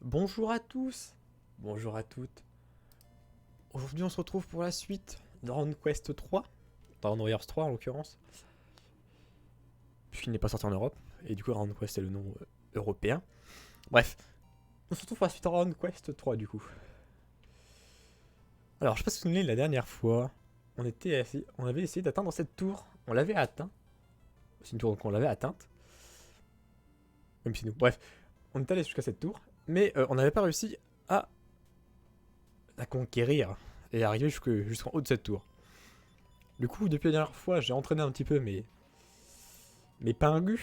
Bonjour à tous, bonjour à toutes. Aujourd'hui on se retrouve pour la suite de Dragon Quest 3, Dragon Warriors 3 en l'occurrence, puisqu'il n'est pas sorti en Europe, et du coup Dragon Quest est le nom européen. Bref, on se retrouve pour la suite de Dragon Quest 3 du coup. Alors je sais pas si vous vous souvenez, la dernière fois, on avait essayé d'atteindre cette tour, on l'avait atteint, c'est une tour qu'on l'avait atteinte, même si nous, bref, on est allé jusqu'à cette tour, mais on n'avait pas réussi à la conquérir et arriver jusqu'en haut de cette tour. Du coup, depuis la dernière fois, j'ai entraîné un petit peu mes pingus.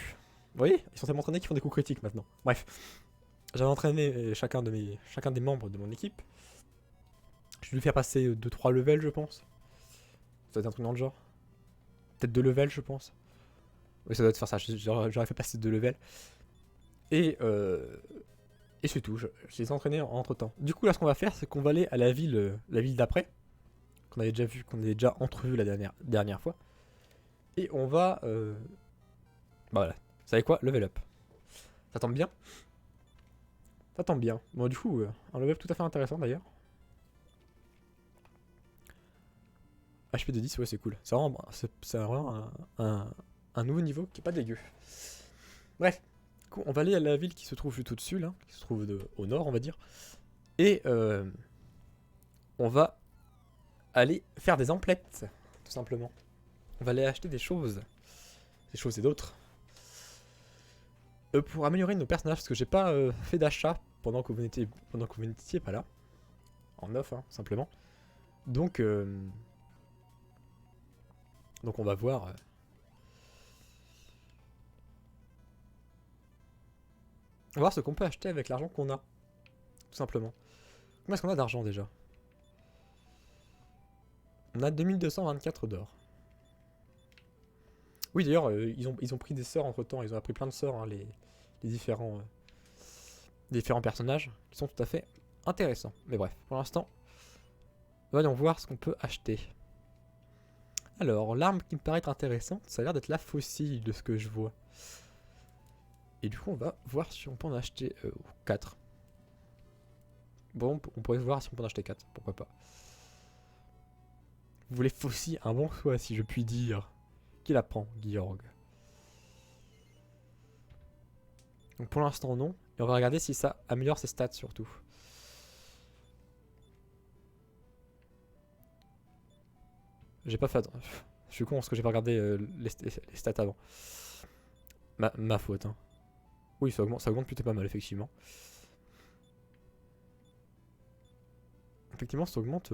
Vous voyez, ils sont tellement entraînés qu'ils font des coups critiques maintenant. Bref, j'avais entraîné chacun des membres de mon équipe. Je lui faire passer 2-3 levels, je pense. Ça doit être un truc dans le genre. Peut-être 2 levels, je pense. Oui, ça doit être faire ça. J'aurais fait passer 2 levels. Et, euh, et c'est tout. Je les ai entraînés entre temps. Du coup, là, ce qu'on va faire, c'est qu'on va aller à la ville d'après. Qu'on avait déjà vu, qu'on avait déjà entrevu la dernière fois. Et on va. Bah voilà. Vous savez quoi? Level up. Ça tombe bien. Ça tombe bien. Bon, du coup, un level up tout à fait intéressant d'ailleurs. HP de 10, ouais, c'est cool. C'est vraiment un nouveau niveau qui est pas dégueu. Bref, du coup, on va aller à la ville qui se trouve juste au-dessus, là, qui se trouve au nord, on va dire. Et on va aller faire des emplettes, tout simplement. On va aller acheter des choses et d'autres. Pour améliorer nos personnages, parce que j'ai pas fait d'achat pendant que vous n'étiez pas là. En off, hein, simplement. Donc, donc on va voir. On va voir ce qu'on peut acheter avec l'argent qu'on a. Tout simplement. Combien est-ce qu'on a d'argent déjà? On a 2224 d'or. Oui, d'ailleurs, ils ont pris des sorts entre temps. Ils ont appris plein de sorts, hein, les différents personnages, qui sont tout à fait intéressants. Mais bref, pour l'instant, voyons voir ce qu'on peut acheter. Alors, l'arme qui me paraît être intéressante, ça a l'air d'être la faucille de ce que je vois. Et du coup, on va voir si on peut en acheter 4. Bon, on pourrait voir si on peut en acheter 4, pourquoi pas. Vous voulez faucille un bon choix, si je puis dire. Qui la prend, Georg? Donc pour l'instant, non. Et on va regarder si ça améliore ses stats surtout. J'ai pas fait. Je suis con parce que j'ai pas regardé les stats avant. Ma faute, hein. Oui, ça augmente plutôt pas mal, effectivement. Effectivement, ça augmente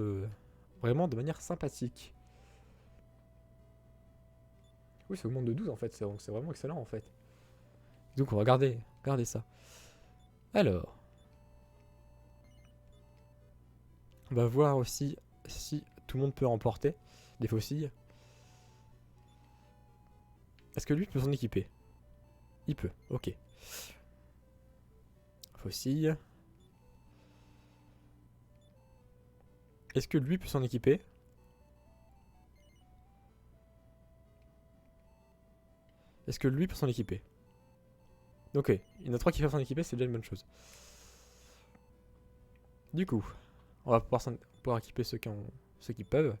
vraiment de manière sympathique. Oui, ça augmente de 12 en fait, c'est vraiment excellent en fait. Donc on va regarder ça. Alors, on va voir aussi si tout le monde peut remporter des faucilles. Est-ce que lui peut s'en équiper? Il peut, ok. Faucille. Est-ce que lui peut s'en équiper? Est-ce que lui peut s'en équiper? Ok, il y en a 3 qui peuvent s'en équiper, c'est déjà une bonne chose. Du coup, on va pouvoir équiper ceux qui peuvent.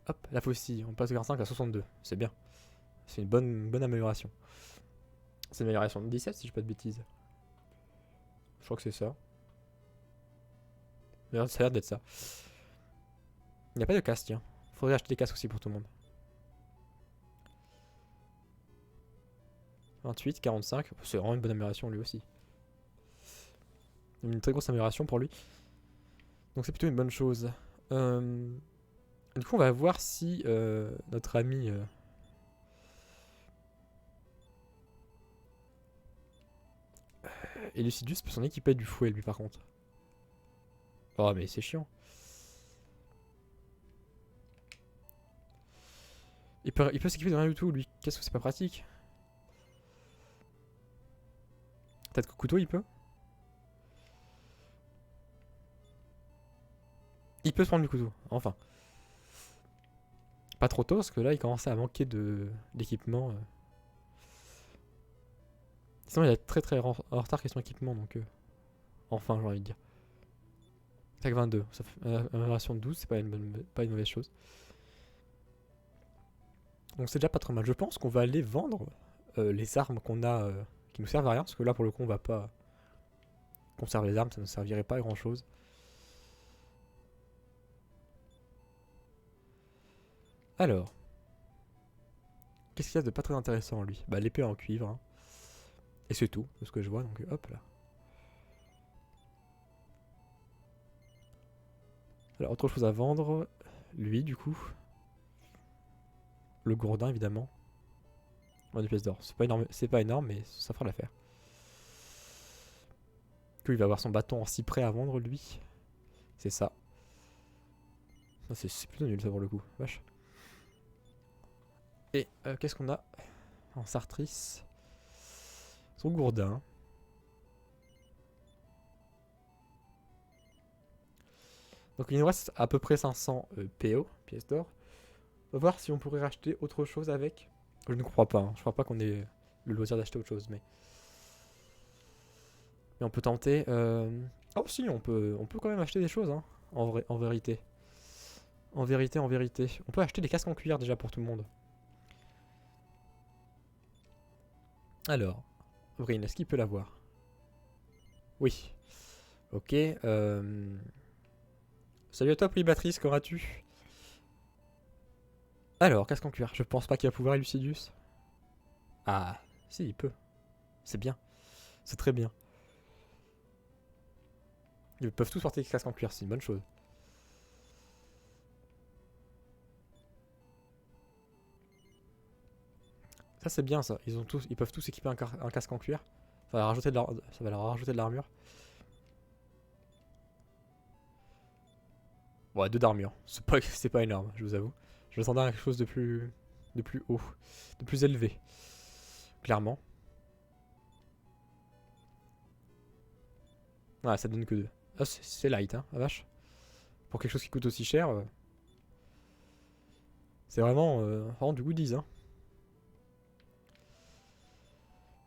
Hop, la faucille, on passe de 45 à 62, c'est bien. C'est une bonne amélioration. C'est une amélioration de 17 si je dis pas de bêtises. Je crois que c'est ça. Mais ça a l'air d'être ça. Il n'y a pas de casque, tiens. Faudrait acheter des casques aussi pour tout le monde. 28, 45, c'est vraiment une bonne amélioration lui aussi. Une très grosse amélioration pour lui. Donc c'est plutôt une bonne chose. Du coup on va voir si notre ami... Elucidus peut s'en équiper du fouet lui par contre. Oh mais c'est chiant. Il peut s'équiper de rien du tout lui. Qu'est-ce que c'est pas pratique? Peut-être que couteau il peut. Il peut se prendre du couteau, enfin. Pas trop tôt parce que là il commençait à manquer d'équipement. Sinon il est très en retard question équipement donc. Enfin, j'ai envie de dire. Attaque 22. Ça fait amélioration de 12, c'est pas une mauvaise chose. Donc c'est déjà pas trop mal. Je pense qu'on va aller vendre les armes qu'on a qui nous servent à rien. Parce que là, pour le coup, on va pas conserver les armes, ça ne servirait pas à grand chose. Alors. Qu'est-ce qu'il y a de pas très intéressant lui? Bah l'épée en cuivre. Hein. Et c'est tout, de ce que je vois. Donc hop là. Alors autre chose à vendre. Lui du coup. Le gourdin évidemment. 20 pièces d'or. C'est pas énorme mais ça fera l'affaire. Il va avoir son bâton en cyprès à vendre lui. C'est ça. C'est plutôt nul ça pour le coup. Vache. Et qu'est-ce qu'on a en sartrice? Son gourdin. Donc il nous reste à peu près 500 PO, pièces d'or. On va voir si on pourrait racheter autre chose avec. Je ne crois pas, hein. Je crois pas qu'on ait le loisir d'acheter autre chose, mais on peut tenter. Oh si, on peut quand même acheter des choses, hein, en vérité. En vérité. On peut acheter des casques en cuir déjà pour tout le monde. Alors, Brin, est-ce qu'il peut l'avoir? Oui. Ok. Salut à toi, Pribatrice, comment vas-tu? Alors, casque en cuir. Je pense pas qu'il va pouvoir, Lucidus. Ah, si, il peut. C'est bien. C'est très bien. Ils peuvent tous porter des casques en cuir, c'est une bonne chose. Ça c'est bien ça, ils peuvent tous équiper un casque en cuir. Ça va leur rajouter de l'armure. Ouais, 2 d'armure, c'est pas énorme, je vous avoue. Je m'attendais à quelque chose de plus haut, de plus élevé. Clairement. Ouais, ça donne que 2. Ah, c'est light, hein, la vache. Pour quelque chose qui coûte aussi cher, c'est vraiment du goodies, hein.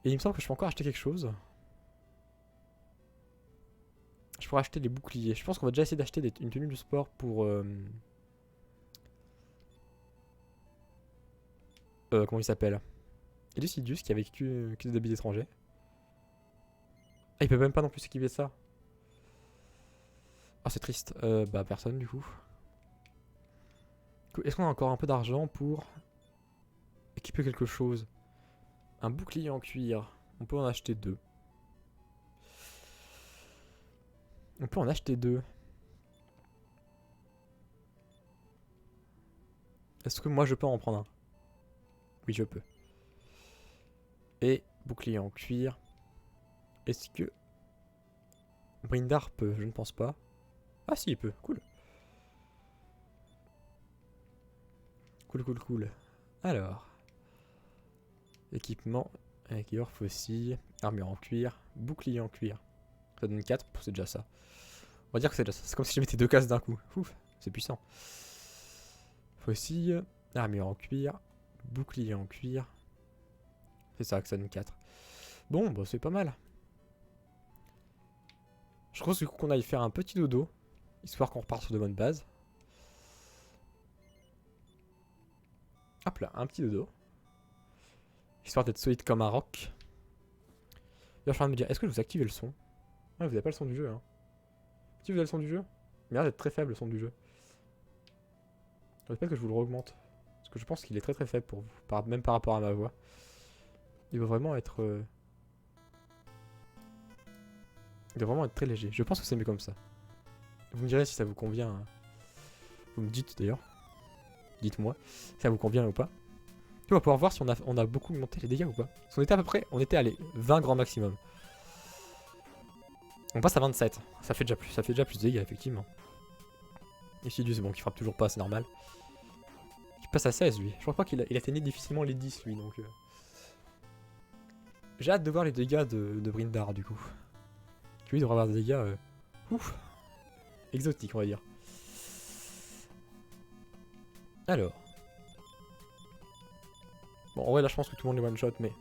Et il me semble que je peux encore acheter quelque chose. Je pourrais acheter les boucliers. Je pense qu'on va déjà essayer d'acheter une tenue de sport pour... comment il s'appelle? Elucidus qui a vécu des habits étrangers. Ah, il peut même pas non plus s'équiper de ça. Ah, c'est triste. Bah, personne du coup. Est-ce qu'on a encore un peu d'argent pour équiper quelque chose? Un bouclier en cuir. On peut en acheter 2. On peut en acheter 2. Est-ce que moi je peux en prendre un? Oui, je peux. Et bouclier en cuir. Est-ce que Brindar peut? Je ne pense pas. Ah si, il peut. Cool. Cool. Alors. Équipement. Équipeur fossile. Armure en cuir. Bouclier en cuir. Ça donne 4. C'est déjà ça. On va dire que c'est déjà ça. C'est comme si je mettais 2 cases d'un coup. Ouf, c'est puissant. Fossile. Armure en cuir. Bouclier en cuir. C'est ça que ça donne 4. Bon, bah c'est pas mal. Je pense du coup qu'on aille faire un petit dodo. Histoire qu'on reparte sur de bonnes bases. Hop là, un petit dodo. Histoire d'être solide comme un roc. Là, je suis en train de me dire, est-ce que je vous activez le son? Ah, vous avez pas le son du jeu, hein. Si vous avez le son du jeu? Mais là, d'être très faible le son du jeu. J'espère que je vous le augmente. Parce que je pense qu'il est très très faible pour vous. Même par rapport à ma voix. Il doit vraiment être... Il doit vraiment être très léger. Je pense que c'est mieux comme ça. Vous me direz si ça vous convient. Hein. Vous me dites d'ailleurs. Dites-moi si ça vous convient ou pas. On va pouvoir voir si on a beaucoup augmenté les dégâts ou pas. Parce qu'on était à peu près, on était à 20 grand maximum. On passe à 27. Ça fait déjà plus de dégâts effectivement. Et Sidus, c'est bon, qui frappe toujours pas, c'est normal. Il passe à 16 lui. Je crois pas qu'il atteignait difficilement les 10 lui donc. J'ai hâte de voir les dégâts de Brindar du coup. Lui devrait avoir des dégâts ouf, exotiques on va dire. Alors. Bon en vrai là je pense que tout le monde les one shot mais.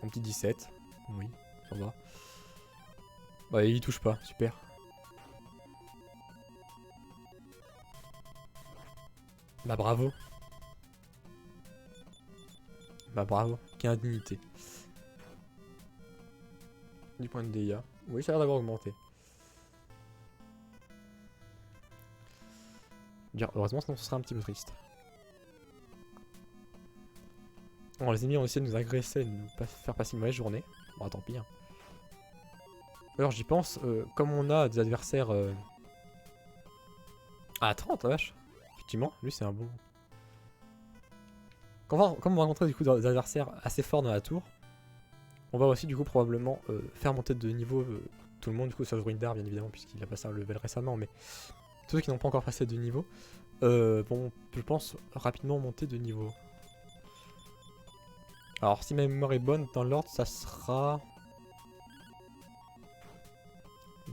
Un petit 17. Oui, ça va. Ouais, il touche pas, super. Bah bravo. Bah bravo, quelle indignité. 10 points de dégâts. Oui, ça a l'air d'avoir augmenté. Heureusement, sinon ce serait un petit peu triste. Bon, les ennemis ont essayé de nous agresser, de nous faire passer une mauvaise journée. Bon, tant pis. Hein. Alors j'y pense, comme on a des adversaires... Ah, 30, la vache. Effectivement, lui c'est un bon... Comme on va rencontrer du coup des adversaires assez forts dans la tour, on va aussi du coup probablement faire monter de niveau tout le monde, du coup sauf Ruindar bien évidemment puisqu'il a passé un level récemment, mais tous ceux qui n'ont pas encore passé de niveau vont, je pense, rapidement monter de niveau. Alors si ma mémoire est bonne, dans l'ordre ça sera...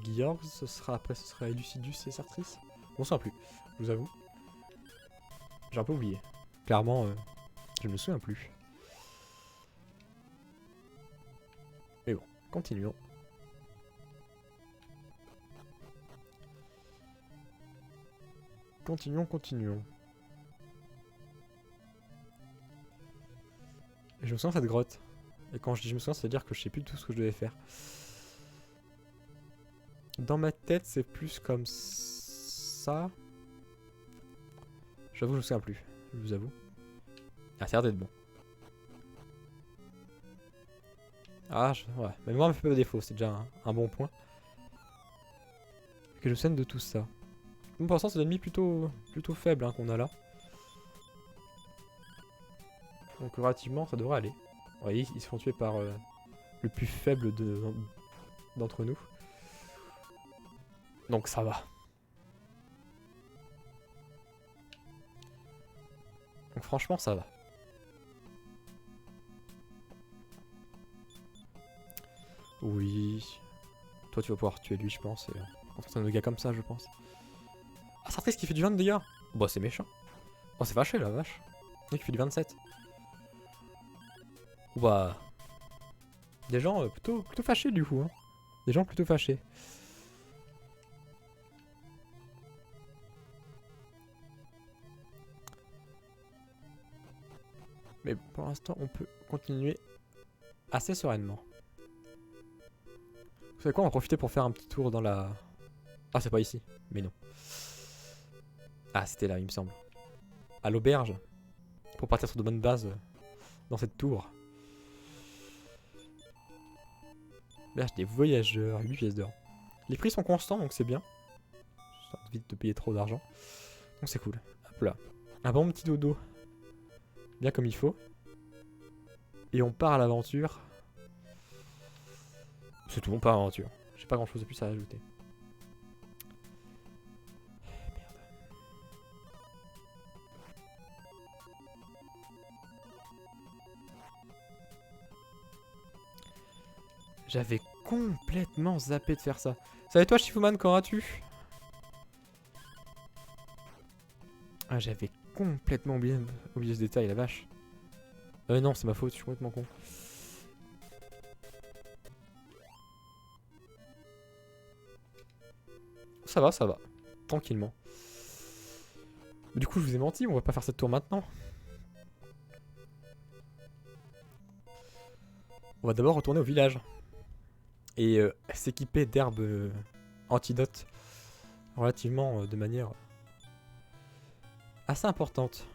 Georg, ce sera Elucidus et Sartris. On s'en plus, je vous avoue. J'ai un peu oublié. Clairement, je ne me souviens plus. Mais bon, continuons. Continuons. Et je me souviens de cette grotte. Et quand je dis je me souviens, ça veut dire que je sais plus tout ce que je devais faire. Dans ma tête, c'est plus comme ça. J'avoue, je me souviens plus. Je vous avoue. Ah, ça a l'air d'être bon. Ah, ouais. Ma mémoire me fait pas de défaut, c'est déjà un bon point. Que je scène de tout ça. Donc, pour l'instant, c'est des ennemis plutôt faibles hein, qu'on a là. Donc, relativement, ça devrait aller. Vous voyez, ils se font tuer par le plus faible d'entre nous. Donc, ça va. Donc, franchement, ça va. Oui. Toi, tu vas pouvoir tuer lui, je pense. Et contre un gars comme ça, je pense. Ah, Sartris qui fait du 20 de dégâts. Bah, c'est méchant. Oh, c'est fâché, la vache. Lui qui fait du 27. Bah. Des gens plutôt fâchés, du coup. Hein. Des gens plutôt fâchés. Mais pour l'instant, on peut continuer assez sereinement. Vous savez quoi, on va profiter pour faire un petit tour dans la... Ah, c'est pas ici. Mais non. Ah, c'était là, il me semble. À l'auberge. Pour partir sur de bonnes bases dans cette tour. L'auberge des voyageurs, 8 pièces d'or. Les prix sont constants, donc c'est bien. Ça évite de payer trop d'argent. Donc c'est cool. Hop là. Un bon petit dodo. Bien comme il faut. Et on part à l'aventure. C'est tout, on part à l'aventure. J'ai pas grand chose de plus à ajouter. J'avais complètement zappé de faire ça. Ça va et toi, Shifuman, qu'en as-tu? Ah, j'avais complètement oublié ce détail, la vache. Non, c'est ma faute, je suis complètement con. Ça va, ça va. Tranquillement. Du coup, je vous ai menti, on va pas faire cette tour maintenant. On va d'abord retourner au village. Et s'équiper d'herbes antidotes. Relativement de manière assez importante.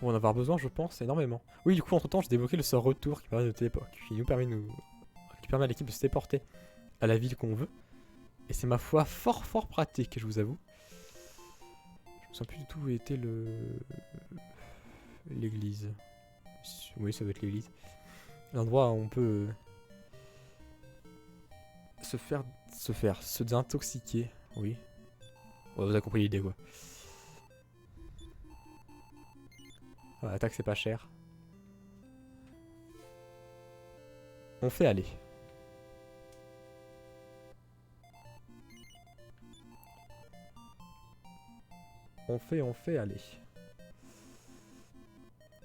On va en avoir besoin, je pense, énormément. Oui, du coup, entre temps, j'ai débloqué le sort retour qui permet qui permet à l'équipe de se téléporter à la ville qu'on veut. Et c'est ma foi fort pratique, je vous avoue. Je me sens plus du tout où était l'église. Oui, ça doit être l'église. L'endroit où on peut se désintoxiquer. Oui. Ouais, vous avez compris l'idée, quoi. Voilà, attaque, c'est pas cher. On fait aller. On fait aller.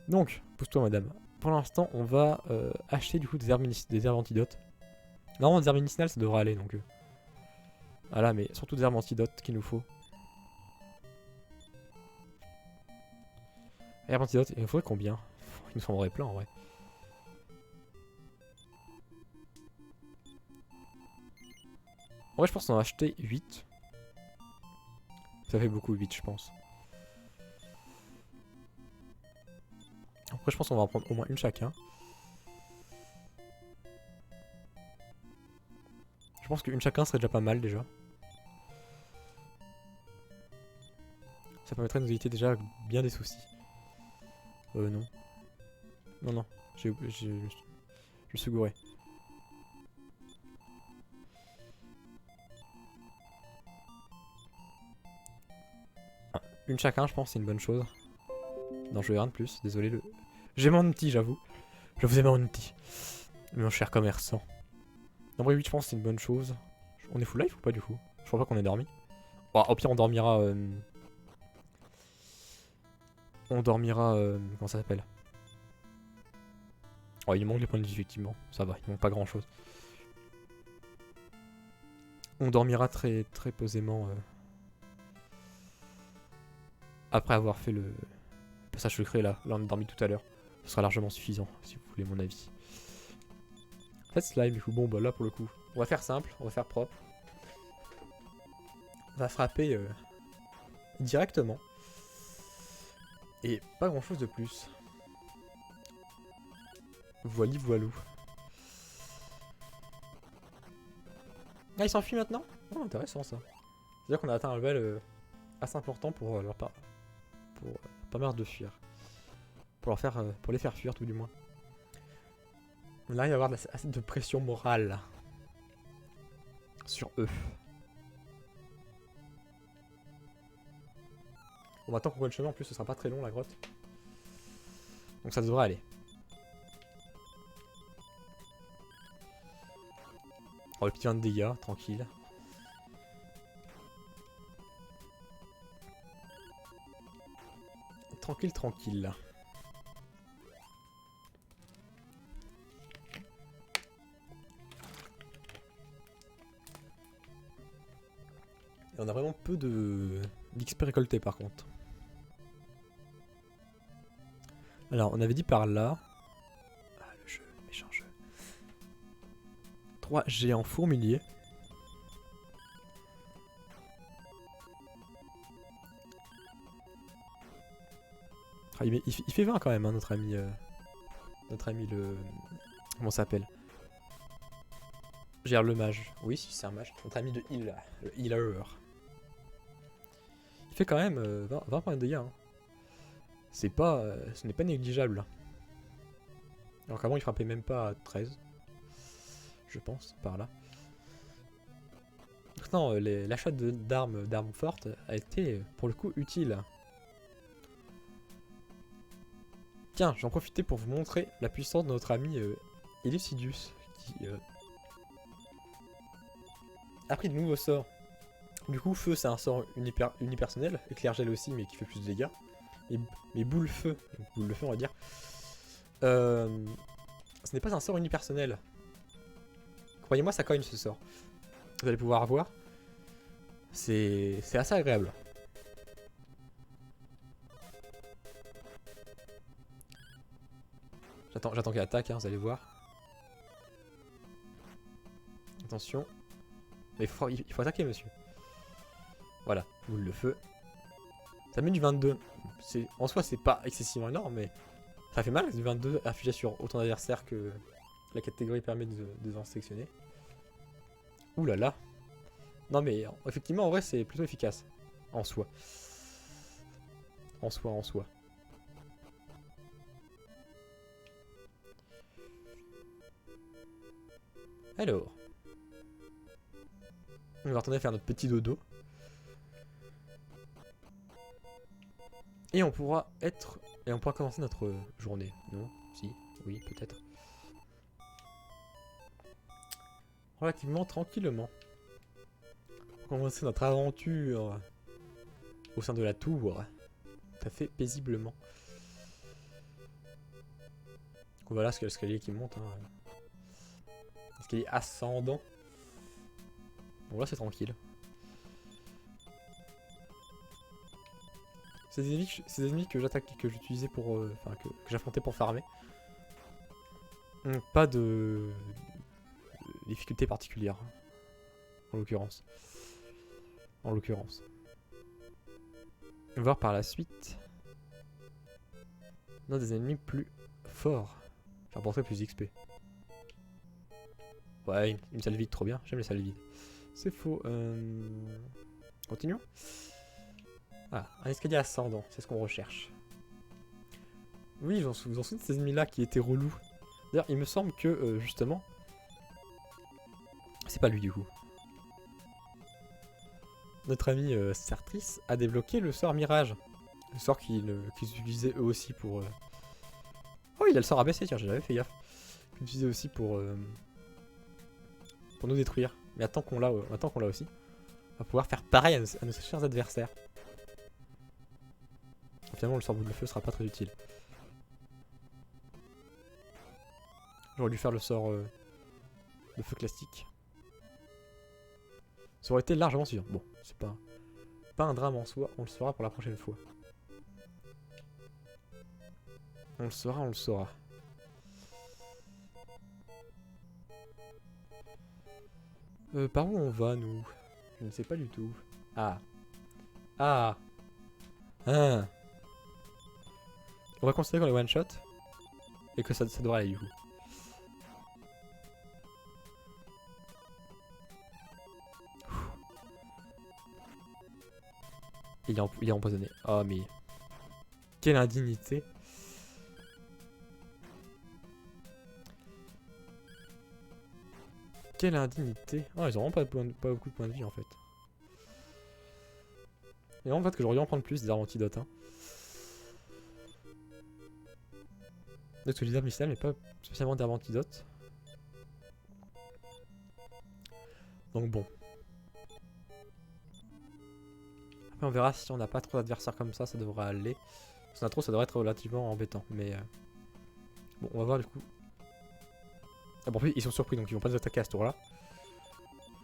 Donc, pousse-toi, madame. pour l'instant, on va acheter du coup des herbes antidotes. Normalement, des herbes médicinales, ça devrait aller donc. Voilà, mais surtout des herbes antidotes qu'il nous faut. Herbes antidotes, il nous faudrait combien? Il nous semblerait plein en vrai. En vrai, je pense qu'on en a acheté 8. Ça fait beaucoup 8, je pense. Après, je pense qu'on va en prendre au moins une chacun. Je pense qu'une chacun serait déjà pas mal déjà. Ça permettrait de nous éviter déjà bien des soucis. Non. Non, non. Je me suis gouré. Ah, une chacun, je pense, c'est une bonne chose. Non, je vais rien de plus. Désolé. J'ai mon outil, j'avoue. Je vous ai mon outil. Mon cher commerçant. En vrai, 8, je pense que c'est une bonne chose. On est full life ou pas du coup? Je crois pas qu'on ait dormi. Bon, au pire, on dormira. On dormira. Comment ça s'appelle? Oh, il manque les points de vie, effectivement. Ça va, il manque pas grand chose. On dormira très, très posément. Après avoir fait le passage secret là. Là, on a dormi tout à l'heure. Ce sera largement suffisant, si vous voulez mon avis. En fait, slime, du coup, bon, bah là, pour le coup, on va faire simple, on va faire propre. On va frapper directement. Et pas grand chose de plus. Voili voilou. Ah, il s'enfuit maintenant? Oh, intéressant ça. C'est-à-dire qu'on a atteint un level assez important pour leur permettre de fuir. Pour les faire fuir tout du moins. Là, il va y avoir assez de pression morale sur eux. On va attendre qu'on voit le chemin, en plus ce sera pas très long la grotte. Donc ça devrait aller. Oh, le petit 20 de dégâts, tranquille. Tranquille, tranquille. Et on a vraiment peu d'XP récolté par contre. Alors, on avait dit par là. Ah, le jeu, méchant jeu. 3 géants fourmiliers. Ah, il fait 20 quand même, hein, notre ami. Notre ami le. Comment ça s'appelle? Gère le mage. Oui, si c'est un mage. Notre ami de heal, le healer. Il fait quand même 20 points de dégâts. Hein. C'est pas. Ce n'est pas négligeable. Alors qu'avant il frappait même pas à 13. Je pense, par là. Non, l'achat d'armes fortes a été pour le coup utile. Tiens, j'en profitais pour vous montrer la puissance de notre ami Elucidius qui a pris de nouveaux sorts. Du coup, feu c'est un sort unipersonnel, éclair gel aussi mais qui fait plus de dégâts. Mais boule feu on va dire. Ce n'est pas un sort unipersonnel. Croyez-moi, ça cogne ce sort. Vous allez pouvoir voir. C'est assez agréable. J'attends qu'il attaque, hein, vous allez voir. Attention. Mais il faut attaquer, monsieur. Voilà, boule de feu. Ça met du 22. En soi, c'est pas excessivement énorme, mais ça fait mal, du 22 affligé sur autant d'adversaires que la catégorie permet de en sélectionner. Ouh là là. Non mais effectivement, en vrai, c'est plutôt efficace. En soi. En soi. Alors. On va retourner faire notre petit dodo. Et on pourra commencer notre journée. Non? Si? Oui, peut-être. Relativement tranquillement. On va commencer notre aventure au sein de la tour. Tout à fait paisiblement. Voilà, c'est l'escalier qui monte. Hein. L'escalier ascendant. Bon là c'est tranquille. Ces ennemis que j'attaque, que j'utilisais pour... Enfin que j'affrontais pour farmer. Pas de difficulté particulière. En l'occurrence. On va voir par la suite. On a des ennemis plus forts. Qui rapporteraient plus d'XP. Ouais, une salle vide, trop bien. J'aime les salles vides. C'est faux. Continuons. Ah, un escalier ascendant, c'est ce qu'on recherche. Oui, vous en souvenez de ces ennemis-là qui étaient relous. D'ailleurs, il me semble que, justement... C'est pas lui, du coup. Notre ami Sertrice a débloqué le sort Mirage. Le sort qu'ils utilisaient eux aussi pour... Oh, il a le sort abaissé, tiens, j'avais fait gaffe. Qu'ils utilisaient aussi pour nous détruire. Mais attends qu'on l'a aussi. On va pouvoir faire pareil à nos chers adversaires. Finalement, le sort boule de feu sera pas très utile. J'aurais dû faire le sort de feu classique. Ça aurait été largement suffisant. Bon, c'est pas un drame en soi, on le saura pour la prochaine fois. On le saura. Par où on va, nous? Je ne sais pas du tout. Ah. Ah. Ah. On va considérer qu'on est one shot. Et que ça devrait aller du coup. Il est empoisonné. Oh mais... Quelle indignité. Quelle indignité. Oh, ils ont vraiment pas beaucoup de points de vie en fait. Et en fait que j'aurais dû en prendre plus des armes antidotes. Hein. Peut-être que les armes mystérieuses mais pas spécialement d'armes antidotes. Donc bon. Après on verra si on n'a pas trop d'adversaires comme ça devrait aller. Si on a trop, ça devrait être relativement embêtant. Mais bon, on va voir du coup. Ah bon, ils sont surpris donc ils vont pas nous attaquer à ce tour là.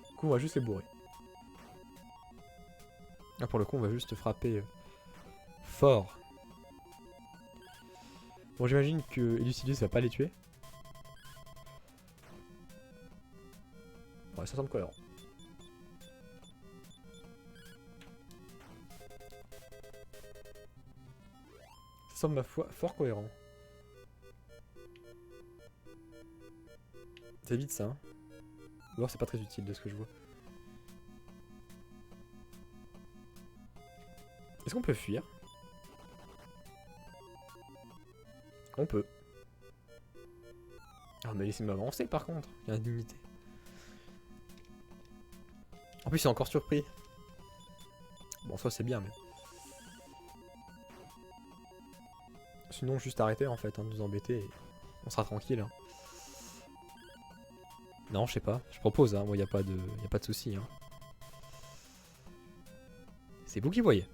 Du coup on va juste les bourrer. Là pour le coup on va juste frapper fort. Bon j'imagine que Elucidus va pas les tuer. Ouais ça semble cohérent. Ça semble ma foi fort cohérent. C'est vite ça hein. Ou alors c'est pas très utile de ce que je vois. Est-ce qu'on peut fuir? On peut. Ah mais laissez-moi avancer par contre, il y a indignité. En plus il est encore surpris. Bon ça c'est bien mais... Sinon juste arrêter en fait, hein, de nous embêter et on sera tranquille. Hein. Non je sais pas, je propose, hein, moi y a pas de soucis. Hein. C'est vous qui voyez.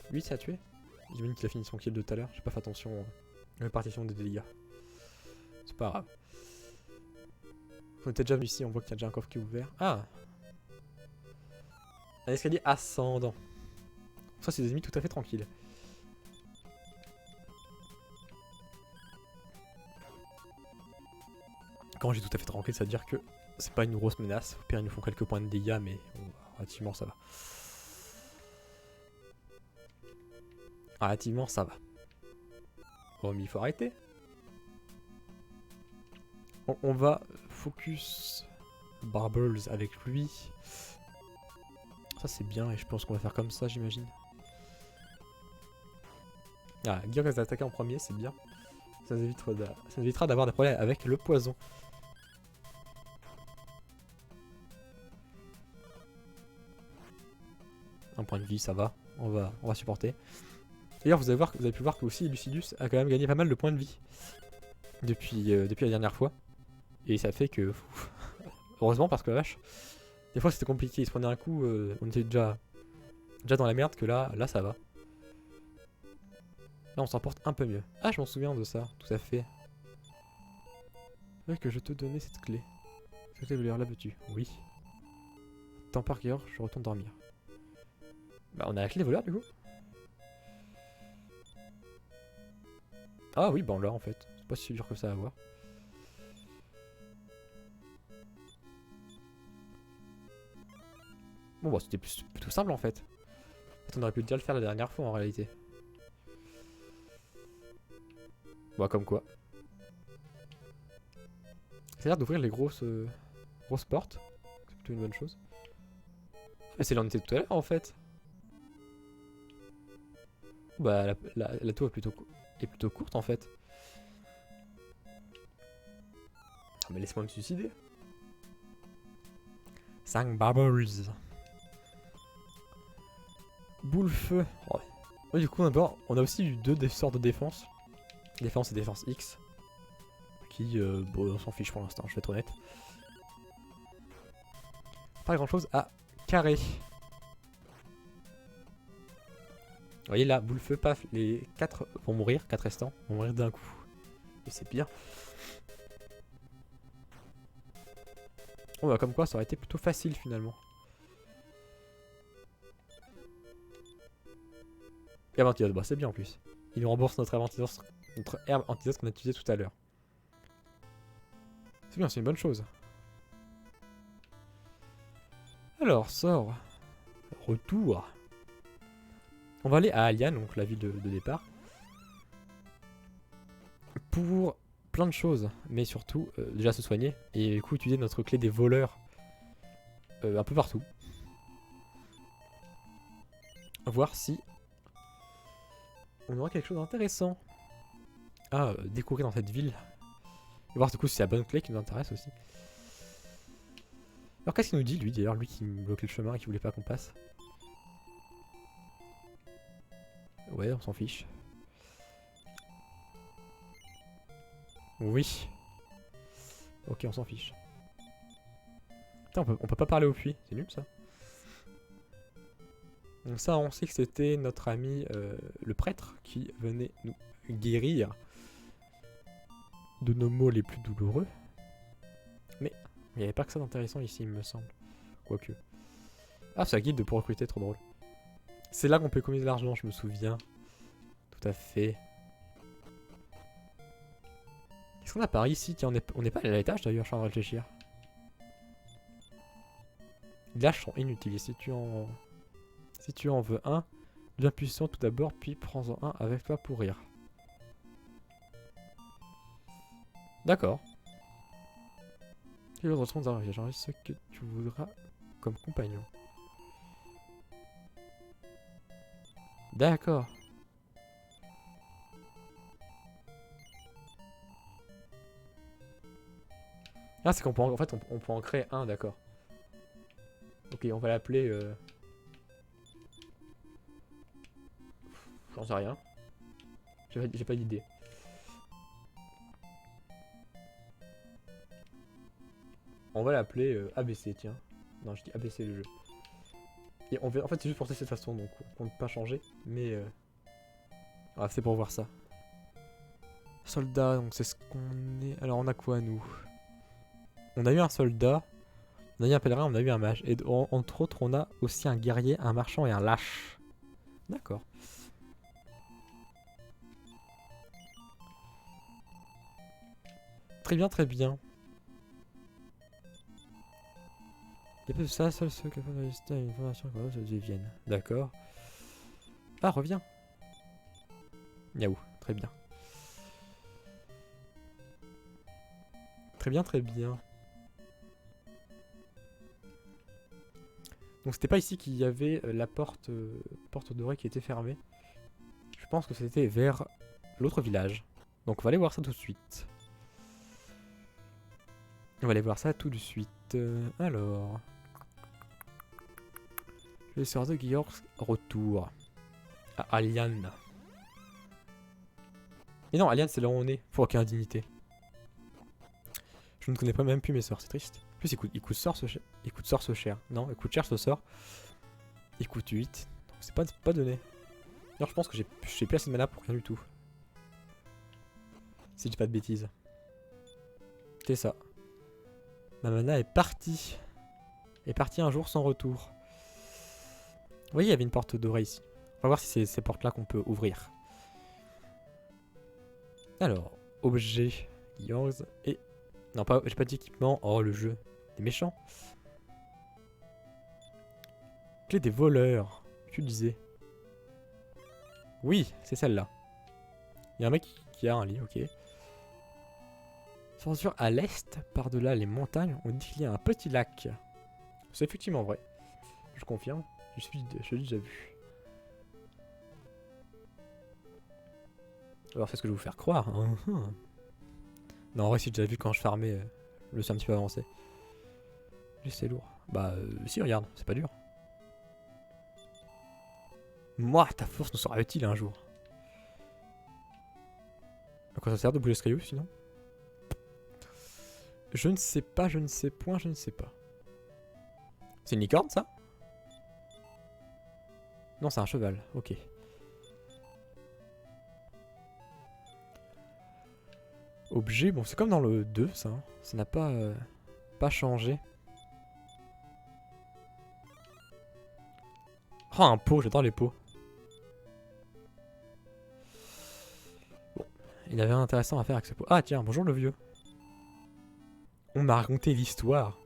Lui ça a tué. J'imagine qu'il a fini son kill de tout à l'heure, j'ai pas fait attention à la répartition des dégâts. C'est pas grave. On était déjà venu ici, on voit qu'il y a déjà un coffre qui est ouvert. Ah! Un escalier ascendant. Ça c'est des ennemis tout à fait tranquilles. Quand j'ai tout à fait tranquille, ça veut dire que c'est pas une grosse menace. Au pire ils nous font quelques points de dégâts mais relativement ça va. Relativement ça va. Oh mais il faut arrêter. On va focus Barbles avec lui. Ça c'est bien et je pense qu'on va faire comme ça j'imagine. Ah, Gear va attaquer en premier, c'est bien. Ça nous évitera d'avoir des problèmes avec le poison. Un point de vie, ça va. On va supporter. D'ailleurs, vous avez pu voir que aussi Lucidus a quand même gagné pas mal de points de vie depuis la dernière fois. Et ça fait que... Heureusement parce que la vache, des fois c'était compliqué, il se prenait un coup, on était déjà dans la merde que là ça va. Là on s'en porte un peu mieux. Ah je m'en souviens de ça, tout à fait. C'est vrai que je te donnais cette clé. Cette clé voleur, la veux-tu? Oui. Temps par cœur, je retourne dormir. Bah on a la clé voleur du coup. Ah oui bah on l'a en fait. C'est pas si dur que ça à voir. Bon bah c'était plutôt simple en fait. On aurait pu déjà le faire la dernière fois en réalité. Bah comme quoi. Ça a l'air d'ouvrir les grosses portes. C'est plutôt une bonne chose. Mais c'est là où on était tout à l'heure en fait. Bah la tour est plutôt courte en fait. Ah mais laisse-moi me suicider. 5 bubbles. Boule feu. Oh. Ouais, du coup on a aussi eu deux sortes de défense. Défense et défense X. Qui, bon on s'en fiche pour l'instant, je vais être honnête. Pas grand chose à carré. Vous voyez là, boule feu, paf, les 4 vont mourir, 4 restants vont mourir d'un coup. Et c'est pire. Bon bah comme quoi ça aurait été plutôt facile finalement. Herbe antidote, bah c'est bien en plus. Il nous rembourse notre herbe antidote qu'on a utilisé tout à l'heure. C'est bien, c'est une bonne chose. Alors, sort. Retour. On va aller à Alian, donc la ville de départ. Pour plein de choses, mais surtout déjà se soigner. Et du coup utiliser notre clé des voleurs un peu partout. Voir si on aura quelque chose d'intéressant à découvrir dans cette ville. Et voir du coup si c'est la bonne clé qui nous intéresse aussi. Alors qu'est-ce qu'il nous dit lui d'ailleurs, lui qui me bloquait le chemin et qui voulait pas qu'on passe? Ouais, on s'en fiche. Oui. Ok, on s'en fiche. Putain, on peut pas parler au puits, c'est nul ça. Donc ça, on sait que c'était notre ami le prêtre qui venait nous guérir de nos maux les plus douloureux. Mais il n'y avait pas que ça d'intéressant ici, il me semble. Quoique. Ah, c'est un guide pour recruter, trop drôle. C'est là qu'on peut économiser de l'argent, je me souviens. Tout à fait. Qu'est-ce qu'on a par ici? Tiens, on n'est pas allé à l'étage d'ailleurs, je suis en train de réfléchir. Les lâches sont inutiles. Si tu en veux un, deviens puissant tout d'abord, puis prends-en un avec toi pour rire. D'accord. Et l'autre retrouve dans j'enregistre ce que tu voudras comme compagnon. D'accord. Ah, c'est qu'on peut en fait on peut en créer un, d'accord. Ok, on va l'appeler j'en sais rien. J'ai pas d'idée. On va l'appeler ABC, tiens. Non, je dis ABC le jeu. Et on va, en fait, c'est juste pour tester cette façon, donc on ne peut pas changer. Mais ah, c'est pour voir ça. Soldat, donc c'est ce qu'on est. Alors, on a quoi, nous? On a eu un soldat, on a eu un pèlerin, on a eu un mage. Et entre autres, on a aussi un guerrier, un marchand et un lâche. D'accord. Très bien, très bien. Il y a ça, seuls ceux qui peuvent résister à une formation comme ça deviennent. D'accord. Ah, reviens. Miaou, très bien. Très bien, très bien. Donc c'était pas ici qu'il y avait la porte dorée qui était fermée. Je pense que c'était vers l'autre village. Donc on va aller voir ça tout de suite. On va aller voir ça tout de suite. Alors... Le sort de Georg retour à Alian. Mais non, Alian c'est là où on est. Faut aucune indignité. Je ne connais pas même plus mes sorts, c'est triste. En plus il coûte sort ce cher. Non, il coûte cher ce sort. Il coûte 8. C'est pas donné. D'ailleurs, je pense que j'ai plus assez de mana pour rien du tout. Si je dis pas de bêtises. C'est ça. Ma mana est partie. Est partie un jour sans retour. Vous voyez, il y avait une porte dorée ici. On va voir si c'est ces portes-là qu'on peut ouvrir. Alors, objet, yours et... Non, pas, j'ai pas d'équipement. Oh, le jeu. Des méchants. Clé des voleurs. Tu disais. Oui, c'est celle-là. Il y a un mec qui a un lit, ok. Censure à l'est, par-delà les montagnes, on dit qu'il y a un petit lac. C'est effectivement vrai. Je confirme. Je l'ai déjà vu. Alors c'est ce que je vais vous faire croire. Hein. Non, en vrai, si j'ai déjà vu quand je farmais, le c'est un petit peu avancé. C'est lourd. Bah, si, regarde, c'est pas dur. Moi, ta force nous sera utile un jour. À quoi ça sert de bouger ce caillou sinon? Je ne sais pas, je ne sais point, je ne sais pas. C'est une licorne ça? Non, c'est un cheval, ok. Objet, bon c'est comme dans le 2 ça. Hein. Ça n'a pas, pas changé. Oh un pot, j'adore les pots. Bon, il avait rien d'intéressant à faire avec ce pot. Ah tiens, bonjour le vieux. On m'a raconté l'histoire.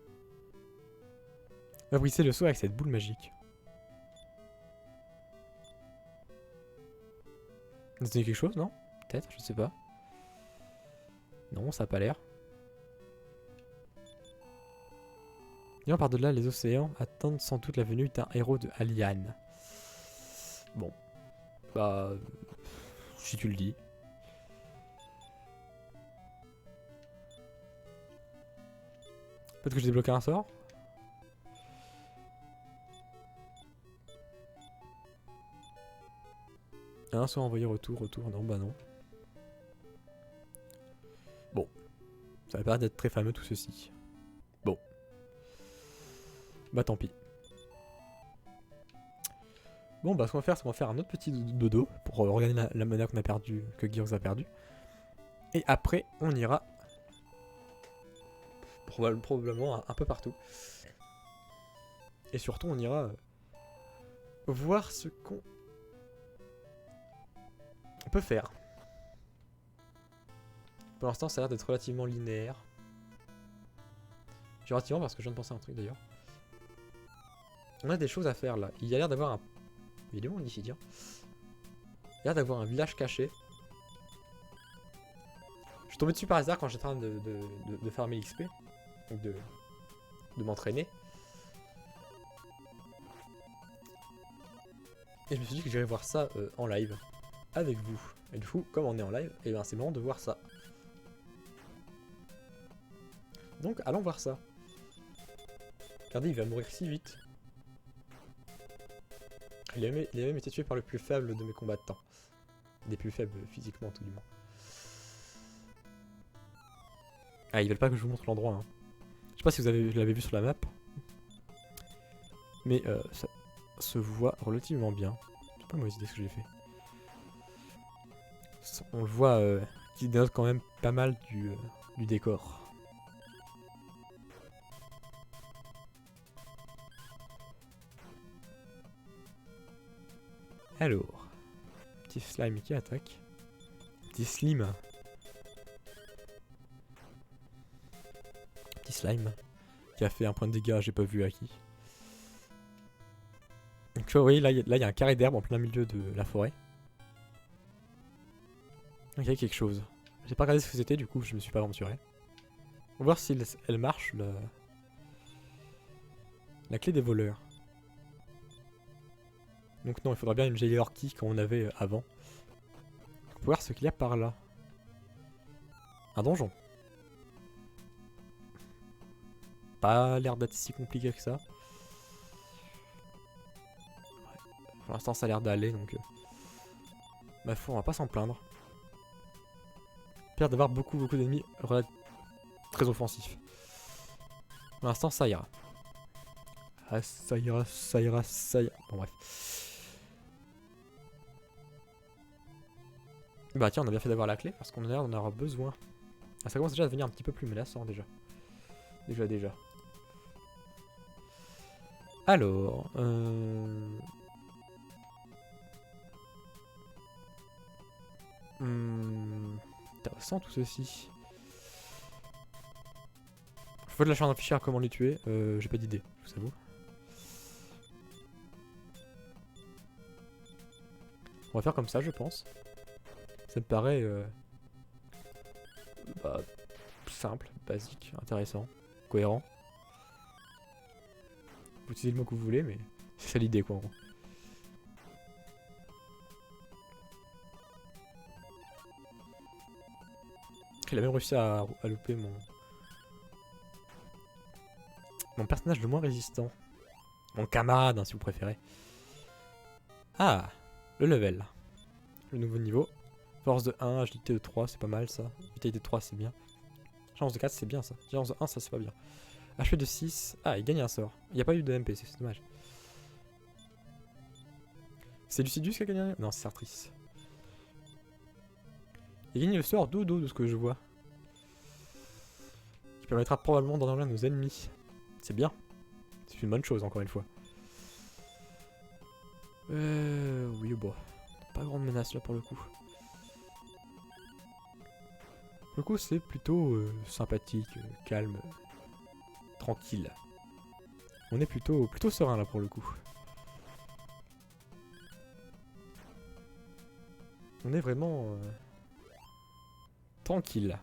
On va briser le saut avec cette boule magique. Vous avez quelque chose, non? Peut-être, je sais pas. Non, ça a pas l'air. Bien par-delà les océans, attendent sans doute la venue d'un héros de Alian. Bon. Bah... Si tu le dis. Peut-être que j'ai débloqué un sort. Un sort envoyé retour. Non, bah non. Bon. Ça va pas d'être très fameux tout ceci. Bon. Bah tant pis. Bon bah ce qu'on va faire, c'est qu'on va faire un autre petit dodo pour regarder la mana qu'on a perdu, que Gears a perdu. Et après, on ira probablement un peu partout. Et surtout, on ira voir ce qu'on peut faire. Pour l'instant, ça a l'air d'être relativement linéaire. Je dis relativement parce que je viens de penser à un truc d'ailleurs. On a des choses à faire là. Il y a l'air d'avoir un... Il est où ici, tiens. Il y a l'air d'avoir un village caché. Je suis tombé dessus par hasard quand j'étais en train de farmer l'XP. Donc de m'entraîner. Et je me suis dit que j'irais voir ça en live. Avec vous. Et du coup, comme on est en live, et ben c'est marrant de voir ça. Donc allons voir ça. Regardez, il va mourir si vite. Il a même été tué par le plus faible de mes combattants. Des plus faibles physiquement tout du moins. Ah, ils veulent pas que je vous montre l'endroit. Hein. Je sais pas si vous l'avez vu sur la map. Mais ça se voit relativement bien. C'est pas une mauvaise idée ce que j'ai fait. On le voit qui dénote quand même pas mal du décor. Alors, petit slime qui attaque. Petit slime. Petit slime qui a fait un point de dégâts, j'ai pas vu à qui. Donc vous voyez, là il y a un carré d'herbe en plein milieu de la forêt. Donc il y a quelque chose. J'ai pas regardé ce que c'était, du coup je me suis pas aventuré. On va voir si elle marche, la clé des voleurs. Donc non, il faudra bien une Jailer Key comme on avait avant. Pour voir ce qu'il y a par là. Un donjon. Pas l'air d'être si compliqué que ça. Ouais. Pour l'instant ça a l'air d'aller donc... Bah on va pas s'en plaindre. Pire d'avoir beaucoup d'ennemis très offensifs. Pour l'instant ça ira. Ah, ça ira. Bon bref. Bah tiens, on a bien fait d'avoir la clé parce qu'on a l'air d'en avoir besoin. Ah, ça commence déjà à devenir un petit peu plus menaçant déjà. Déjà. Alors, intéressant tout ceci. Faut de la chambre d'afficher à comment les tuer. J'ai pas d'idée, je vous avoue. On va faire comme ça, je pense. Ça me paraît bah, simple, basique, intéressant, cohérent. Vous utilisez le mot que vous voulez, mais c'est ça l'idée quoi en gros. Il a même réussi à louper mon personnage le moins résistant. Mon camarade, hein, si vous préférez. Ah, le level. Le nouveau niveau. Force de 1, agilité de 3, c'est pas mal ça. Vitalité de 3, c'est bien. Chance de 4, c'est bien ça. Chance de 1, ça c'est pas bien. HP de 6. Ah, il gagne un sort. Il n'y a pas eu de MP, c'est dommage. C'est Lucidus qui a gagné un... Non, c'est Sartris. Il a gagné le sort Dodo de ce que je vois. Qui permettra probablement d'enlever nos ennemis. C'est bien. C'est une bonne chose, encore une fois. Oui, bon. Pas grande menace là pour le coup. Pour le coup, c'est plutôt sympathique, calme, tranquille. On est plutôt serein là pour le coup. On est vraiment tranquille.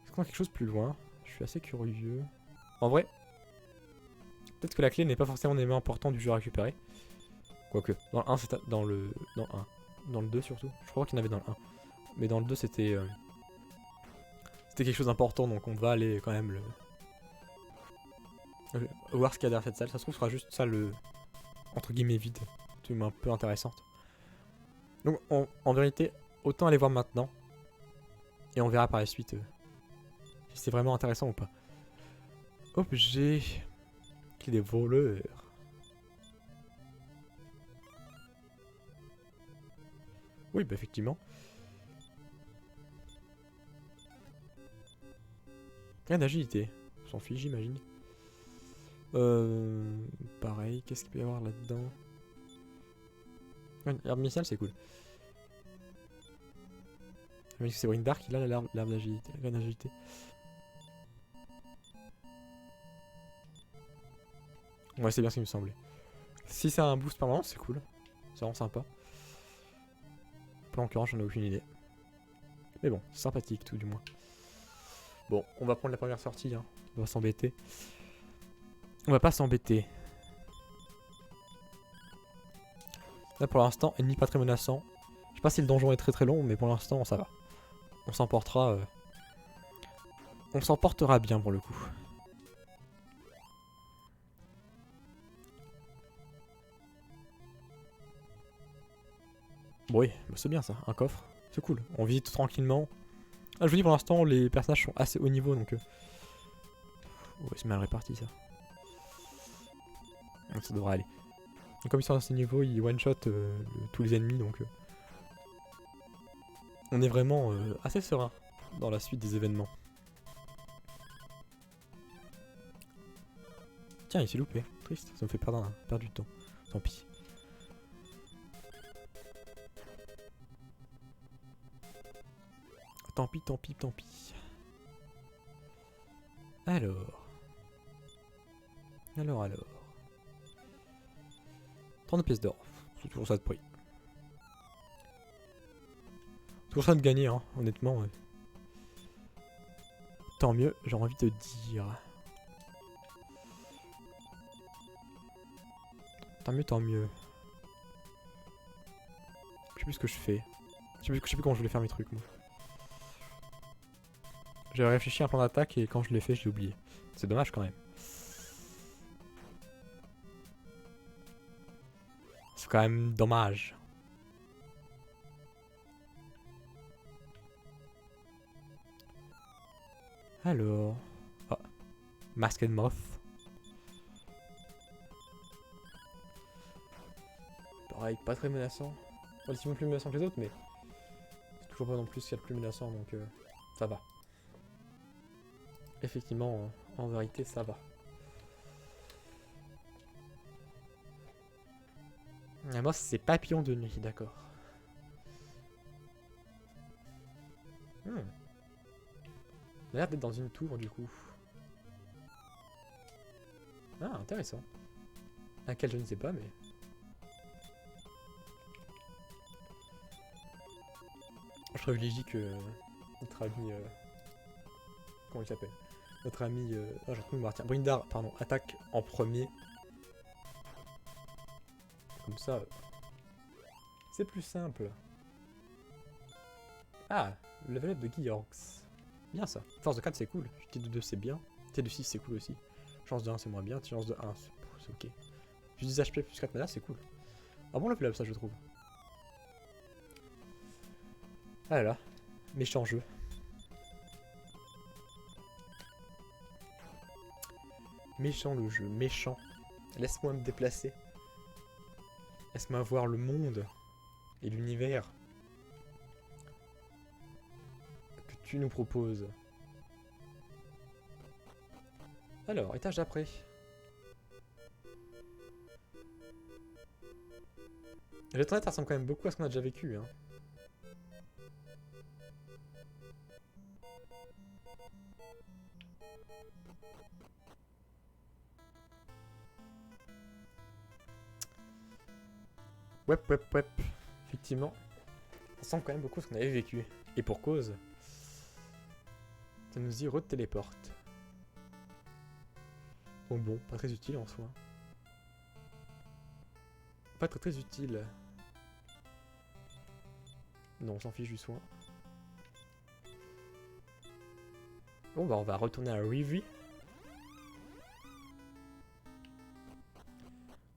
Est-ce qu'on a quelque chose plus loin? Je suis assez curieux. En vrai, peut-être que la clé n'est pas forcément un élément important du jeu à récupérer. Quoique, dans le 1, c'était dans le 1. Dans le 2 surtout. Je crois qu'il y en avait dans le 1. Mais dans le 2, c'était quelque chose d'important, donc on va aller quand même voir ce qu'il y a derrière cette salle. Ça se trouve, ce sera juste ça le entre guillemets vide. C'est un peu intéressante. Donc en vérité, autant aller voir maintenant. Et on verra par la suite si c'est vraiment intéressant ou pas. Objet. Qui des voleurs. Oui, bah effectivement. Rien d'agilité. On s'en fiche, j'imagine. Pareil, qu'est-ce qu'il peut y avoir là-dedans? L'herbe initiale, c'est cool. C'est Windark, il a l'herbe d'agilité. La graine d'agilité. Ouais, c'est bien ce qui me semblait. Si c'est un boost permanent, c'est cool. C'est vraiment sympa. Pour l'occurrence, j'en ai aucune idée. Mais bon, c'est sympathique tout du moins. Bon, on va prendre la première sortie, hein. On va s'embêter. On va pas s'embêter. Là pour l'instant, ennemi pas très menaçant. Je sais pas si le donjon est très long, mais pour l'instant ça va. On s'en portera. On s'en portera bien pour le coup. Bon, oui, bah c'est bien ça, un coffre. C'est cool. On visite tranquillement. Ah, je vous dis pour l'instant, les personnages sont assez haut niveau donc. Ouais, c'est mal réparti ça. Donc ça devrait aller. Et comme ils sont à ce niveau, ils one-shot tous les ennemis donc. On est vraiment assez serein dans la suite des événements. Tiens, il s'est loupé. Triste, ça me fait perdre du temps. Tant pis. Tant pis, tant pis, tant pis. Alors. 30 pièces d'or. C'est toujours ça de prix. Toujours ça de gagner, hein, honnêtement. Ouais. Tant mieux, j'ai envie de dire. Tant mieux, tant mieux. Je sais plus ce que je fais. Je sais plus comment je voulais faire mes trucs, moi. J'avais réfléchi à un plan d'attaque et quand je l'ai fait, je l'ai oublié. C'est dommage quand même. C'est quand même dommage. Alors... Oh. Masked Moth. pareil, pas très menaçant. Relativement plus menaçant que les autres, mais c'est toujours pas non plus ce qu'il y a de plus menaçant, donc ça va. Effectivement, en vérité, ça va. Et moi, c'est papillon de nuit, d'accord. On a l'air d'être dans une tour, du coup. Ah, intéressant. Laquelle je ne sais pas, mais... Je privilégie que notre ami... comment il s'appelle? Notre ami... Ah, j'ai retenu le Martien. Brindar, pardon, attaque en premier. Comme ça... c'est plus simple. Ah, le level up de Georgs. Bien ça. Force de 4 c'est cool. T de 2 c'est bien. T de 6 c'est cool aussi. Chance de 1 c'est moins bien. Chance de 1 c'est ok. Plus 10 HP plus 4 mana c'est cool. Ah bon level up ça je trouve. Ah là là. Méchant jeu. Méchant le jeu. Méchant. Laisse-moi me déplacer. Laisse-moi voir le monde. Et l'univers. Que tu nous proposes. Alors, étage d'après. L'étonnette ça ressemble quand même beaucoup à ce qu'on a déjà vécu. Hein. Ouais. Effectivement. Ça ressemble quand même beaucoup à ce qu'on avait vécu. Et pour cause. Ça nous y re-téléporte. Bon, pas très utile en soi. Pas très utile. Non, on s'en fiche du soin. Bon, bah on va retourner à Rivi.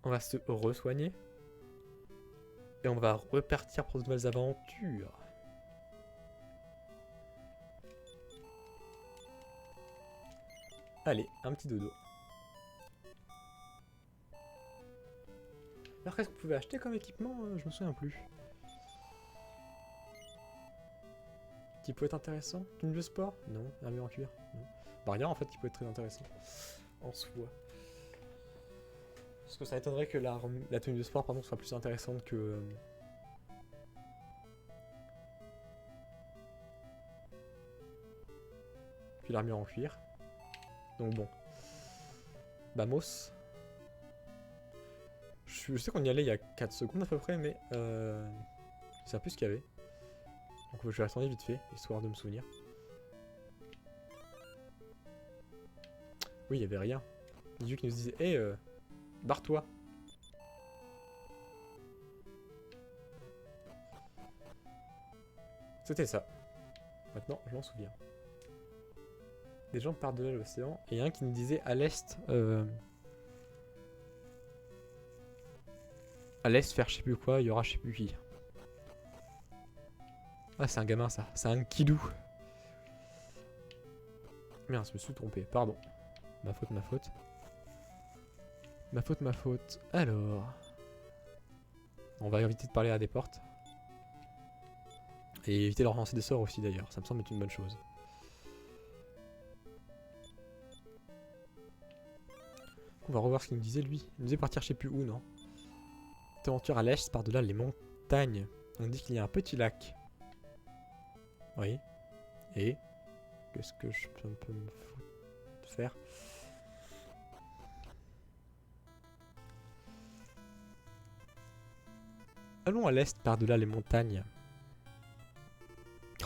On va se re-soigner. Et on va repartir pour de nouvelles aventures. Allez, un petit dodo. Alors qu'est-ce qu'on pouvait acheter comme équipement? Je me souviens plus. Qui peut être intéressant? Tenue de sport? Non. Armure en cuir? Non. Bah rien en fait qui peut être très intéressant. En soi. Parce que ça étonnerait que la tenue de sport pardon, soit plus intéressante que... que l'armure en cuir. Donc bon. Vamos. Je sais qu'on y allait il y a 4 secondes à peu près, mais je sais plus ce qu'il y avait. Donc je vais attendre vite fait, histoire de me souvenir. Oui, il y avait rien. Il y a qui nous disait, hé, barre-toi. C'était ça. Maintenant, je m'en souviens. Des gens partent de l'océan, et il y a un qui nous disait à l'est, faire je sais plus quoi, il y aura je sais plus qui. Ah, c'est un gamin ça, c'est un kidou. Merde, je me suis trompé, pardon. Ma faute. Ma faute. Alors... on va éviter de parler à des portes. Et éviter de leur lancer des sorts aussi d'ailleurs, ça me semble être une bonne chose. On va revoir ce qu'il nous disait lui. Il nous disait partir je sais plus où, non? Aventure à l'est par-delà les montagnes. On dit qu'il y a un petit lac. Oui. Et qu'est-ce que je peux me faire? Allons à l'est par-delà les montagnes.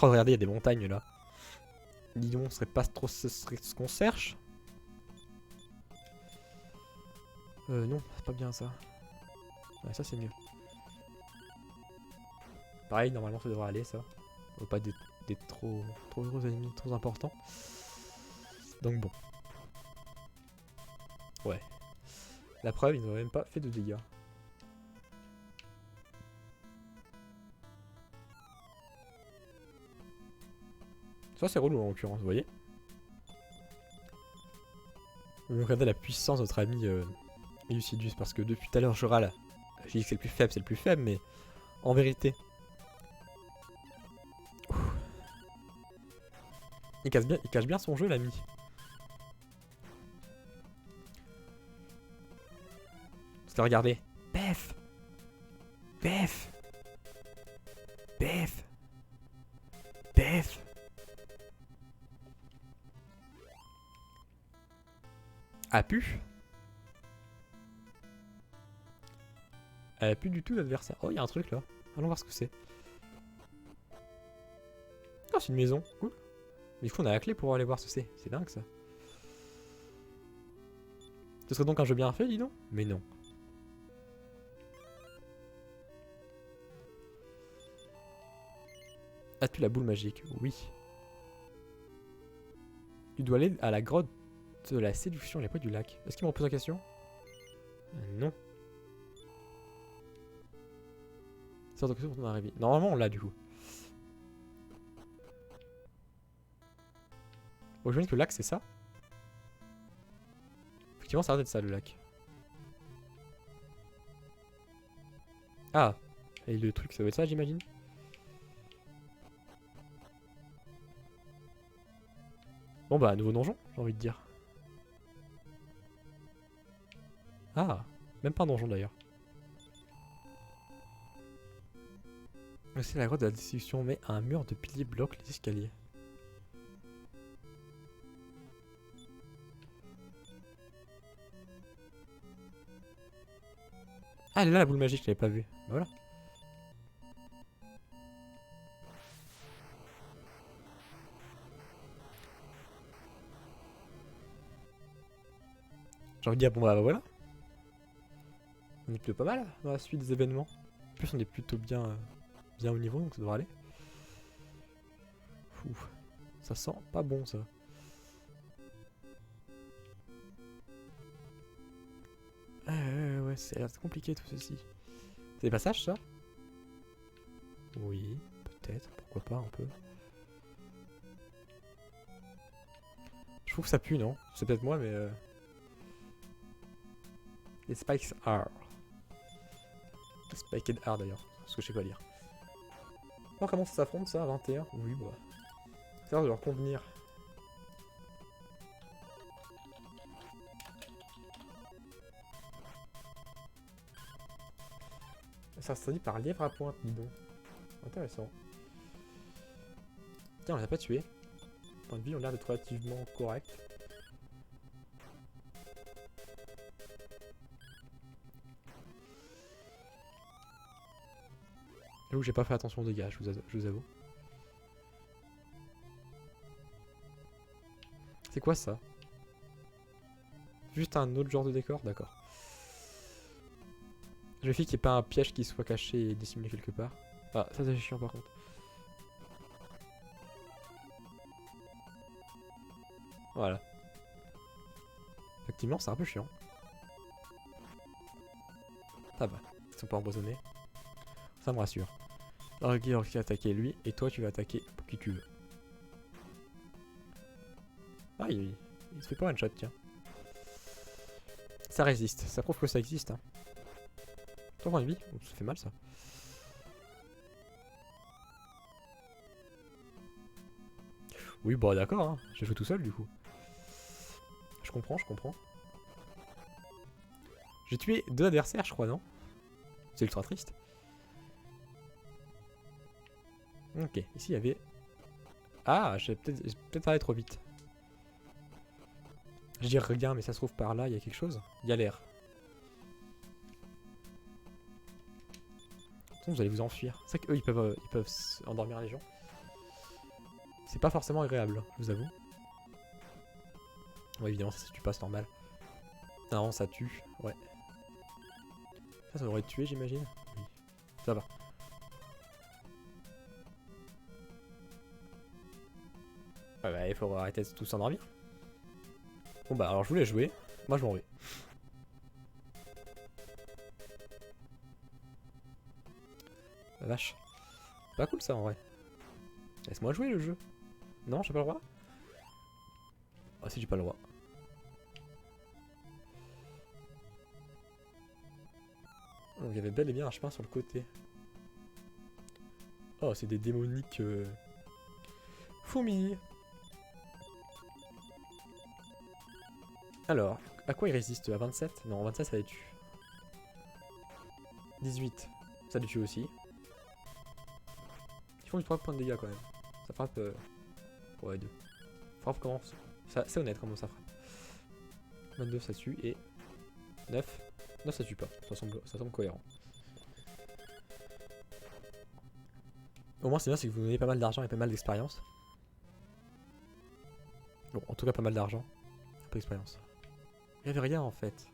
Oh, regardez, il y a des montagnes là. Dis donc, ce serait pas trop ce qu'on cherche? Non, c'est pas bien ça. Ouais, ça c'est mieux. Pareil, normalement ça devrait aller ça. Pas des trop gros ennemis, trop importants. Donc bon. Ouais. La preuve, ils n'ont même pas fait de dégâts. Ça c'est relou en l'occurrence, vous voyez. Regardez la puissance de notre ami Lucidus, parce que depuis tout à l'heure je râle Je dis que c'est le plus faible, mais en vérité. Il cache bien son jeu, l'ami. Parce que regardez. Bef. Bef. Bef. Bef. A pu. Elle a plus du tout l'adversaire. Oh, il y a un truc là. Allons voir ce que c'est. Oh, c'est une maison. Cool. Mais du coup, on a la clé pour aller voir ce que c'est. C'est dingue ça. Ce serait donc un jeu bien fait, dis donc. Mais non. As-tu la boule magique? Oui. Tu dois aller à la grotte de la séduction, les poids du lac. Est-ce qu'il me repose la question? Non. C'est autre question pour ton arrivée. Normalement, on l'a du coup. Bon, je me dis que le lac, c'est ça. Effectivement, ça a l'air d'être ça, le lac. Ah. Et le truc, ça doit être ça, j'imagine. Bon bah, nouveau donjon, j'ai envie de dire. Ah, même pas un donjon d'ailleurs. C'est la grotte de la destruction, mais un mur de piliers bloque les escaliers. Ah, elle est là la boule magique, je l'avais pas vue. Bah voilà. J'ai envie de dire, bon bah voilà. On est plutôt pas mal dans la suite des événements. En plus, on est plutôt bien, bien au niveau, donc ça devrait aller. Fou. Ça sent pas bon ça. Ouais, c'est l'air compliqué tout ceci. C'est des passages ça? Oui, peut-être, pourquoi pas un peu. Je trouve que ça pue, non? C'est peut-être moi, mais... Les spikes are. Les spiked are d'ailleurs, parce que je sais pas lire. Alors comment ça s'affronte ça à 21? Oui, bah... Ça a l'air de leur convenir. Ça se traduit par lièvre à pointe, dis donc. Intéressant. Tiens, on les a pas tués. Point de vie, on a l'air d'être relativement correct. J'avoue que j'ai pas fait attention aux dégâts, je vous avoue. C'est quoi ça? Juste un autre genre de décor? D'accord. Je vérifie qu'il n'y ait pas un piège qui soit caché et dissimulé quelque part. Ah, ça c'est chiant par contre. Voilà. Effectivement, c'est un peu chiant. Ça va, ils sont pas empoisonnés. Ça me rassure. Alors, qui va attaquer lui, et toi tu vas attaquer pour qui tu veux. Ah, il se fait pas one shot, tiens. Ça résiste, ça prouve que ça existe. Hein. Toi, point de vie, ça fait mal ça. Oui, bah d'accord, hein. J'ai joué tout seul du coup. Je comprends, je comprends. J'ai tué 2 adversaires, je crois, non? C'est ultra triste. Ok, ici il y avait... Ah, j'ai peut-être allé trop vite. Je dis regarde, mais ça se trouve par là, il y a quelque chose. Il y a l'air. Vous allez vous enfuir. C'est vrai qu'eux, ils peuvent endormir les gens. C'est pas forcément agréable, je vous avoue. Ouais, évidemment, ça tue pas, c'est normal. Non, ça tue, ouais. Ça aurait tué, j'imagine. Oui, ça va. Ouais, bah, il faut arrêter de tous s'endormir. Bon, bah, alors je voulais jouer. Moi, je m'en vais. La vache. Pas cool ça en vrai. Laisse-moi jouer le jeu. Non, j'ai pas le droit. Ah si, j'ai pas le droit. Donc il y avait bel et bien un chemin sur le côté. Oh, c'est des démoniques fourmis. Alors, à quoi il résiste? À 27? Non, 27 ça les tue. 18, ça les tue aussi. Ils font du 3 points de dégâts quand même. Ça frappe... Ouais, 2. Frappe comment? C'est honnête comment ça frappe. 22 ça tue et... 9. 9 ça tue pas, ça semble cohérent. Au moins c'est bien, c'est que vous donnez pas mal d'argent et pas mal d'expérience. Bon, en tout cas pas mal d'argent. Un peu d'expérience. Il n'y avait rien en fait.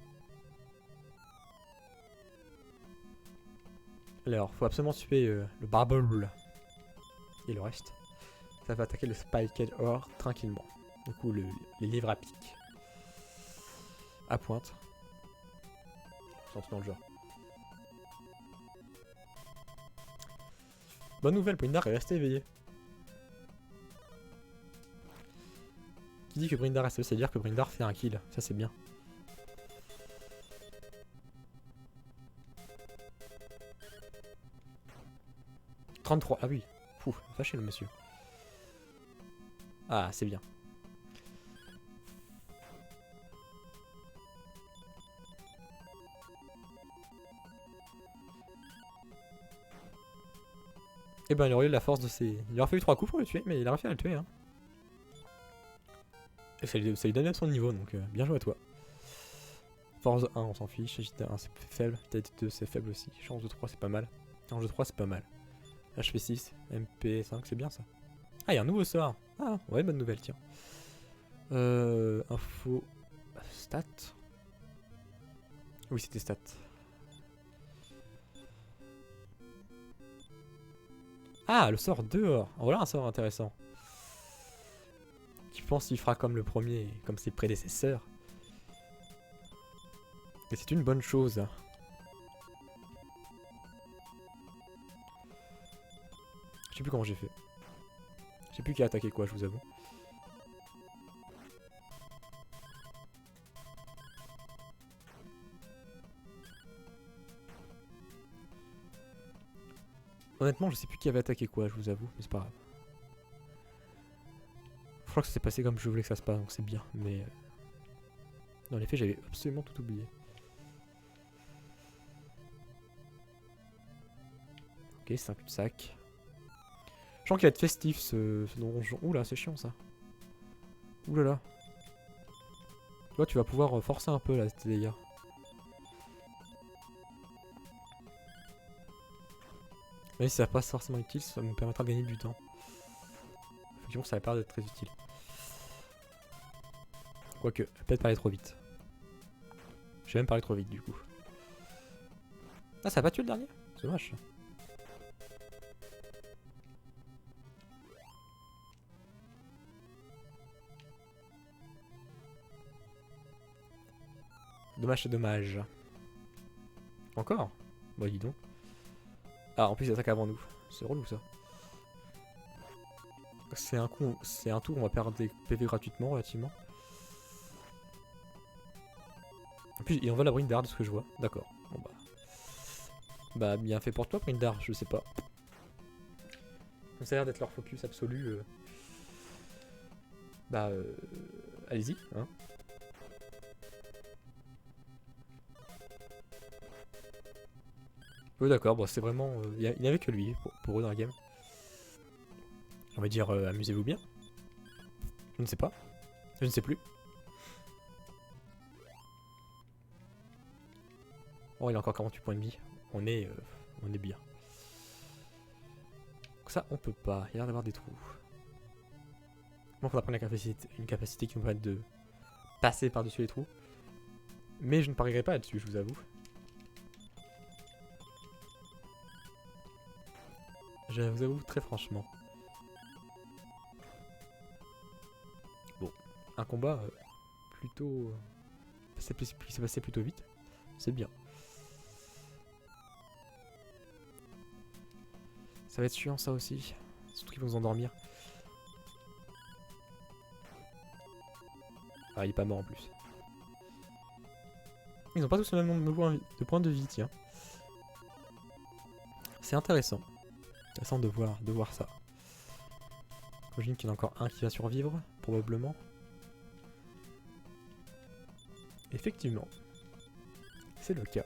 Alors, faut absolument tuer le Barble. Et le reste. Ça va attaquer le Spiked Ore tranquillement. Du coup, les livres à pic. À pointe. Sont dans le genre. Bonne nouvelle, Brindar est resté éveillé. Qui dit que Brindar reste éveillé, c'est-à-dire que Brindar fait un kill. Ça c'est bien. « 33, ah oui. Pouf, fâché le monsieur. Ah, c'est bien. Et ben il aurait eu la force de ses... Il aurait fallu 3 coups pour le tuer, mais il a réussi à le tuer. Hein. Et ça lui donne même son niveau, donc bien joué à toi. Force 1, on s'en fiche. Agilité 1, c'est faible. Vitalité 2, c'est faible aussi. Chance de 3, c'est pas mal. Chance de 3, c'est pas mal. HP 6, MP 5, c'est bien ça. Ah, il y a un nouveau sort. Ah, ouais, bonne nouvelle, tiens. Info... Stats. Oui, c'était stats. Ah, le sort dehors. Voilà un sort intéressant. Je pense qu'il fera comme le premier, comme ses prédécesseurs. Et c'est une bonne chose. Je sais plus comment j'ai fait. Je sais plus qui a attaqué quoi, je vous avoue. Honnêtement, je sais plus qui avait attaqué quoi, je vous avoue, mais c'est pas grave. Je crois que ça s'est passé comme je voulais que ça se passe, donc c'est bien, mais... Dans les faits, j'avais absolument tout oublié. Ok, c'est un cul-de-sac. Je sens qu'il va être festif ce donjon. Oula, c'est chiant ça. Oulala. Tu vois, tu vas pouvoir forcer un peu là, tes dégâts. Même si ça va pas forcément utile, ça me permettra de gagner du temps. Effectivement, ça va pas être très utile. Quoique, peut-être pas aller trop vite. J'ai même parlé trop vite du coup. Ah, ça a pas tué le dernier? C'est dommage. Dommage, c'est dommage. Encore? Bon, dis donc. Ah, en plus, il attaque avant nous. C'est relou ça. C'est un coup, c'est un tour où on va perdre des PV gratuitement, relativement. En plus, il envoie la Brindar de ce que je vois. D'accord. Bon bah. Bah, bien fait pour toi, Brindar, je sais pas. Ça a l'air d'être leur focus absolu. Bah, allez-y, hein. Oui, d'accord, bon, c'est vraiment. Il n'y avait que lui pour eux dans la game. On va dire, amusez-vous bien. Je ne sais pas. Je ne sais plus. Oh, il a encore 48 points de vie. On est bien. Donc ça, on peut pas. Il y a l'air d'avoir des trous. Moi, il faudra prendre une capacité qui nous permette de passer par-dessus les trous. Mais je ne parierai pas là-dessus, je vous avoue. Je vous avoue très franchement. Bon, un combat plutôt... C'est passé plutôt vite. C'est bien. Ça va être chiant ça aussi. Surtout qu'ils vont endormir. Ah, il est pas mort en plus. Ils ont pas tous le même nombre de points de vie, tiens. C'est intéressant. Intéressant de voir ça. J'imagine qu'il y en a encore un qui va survivre, probablement. Effectivement. C'est le cas.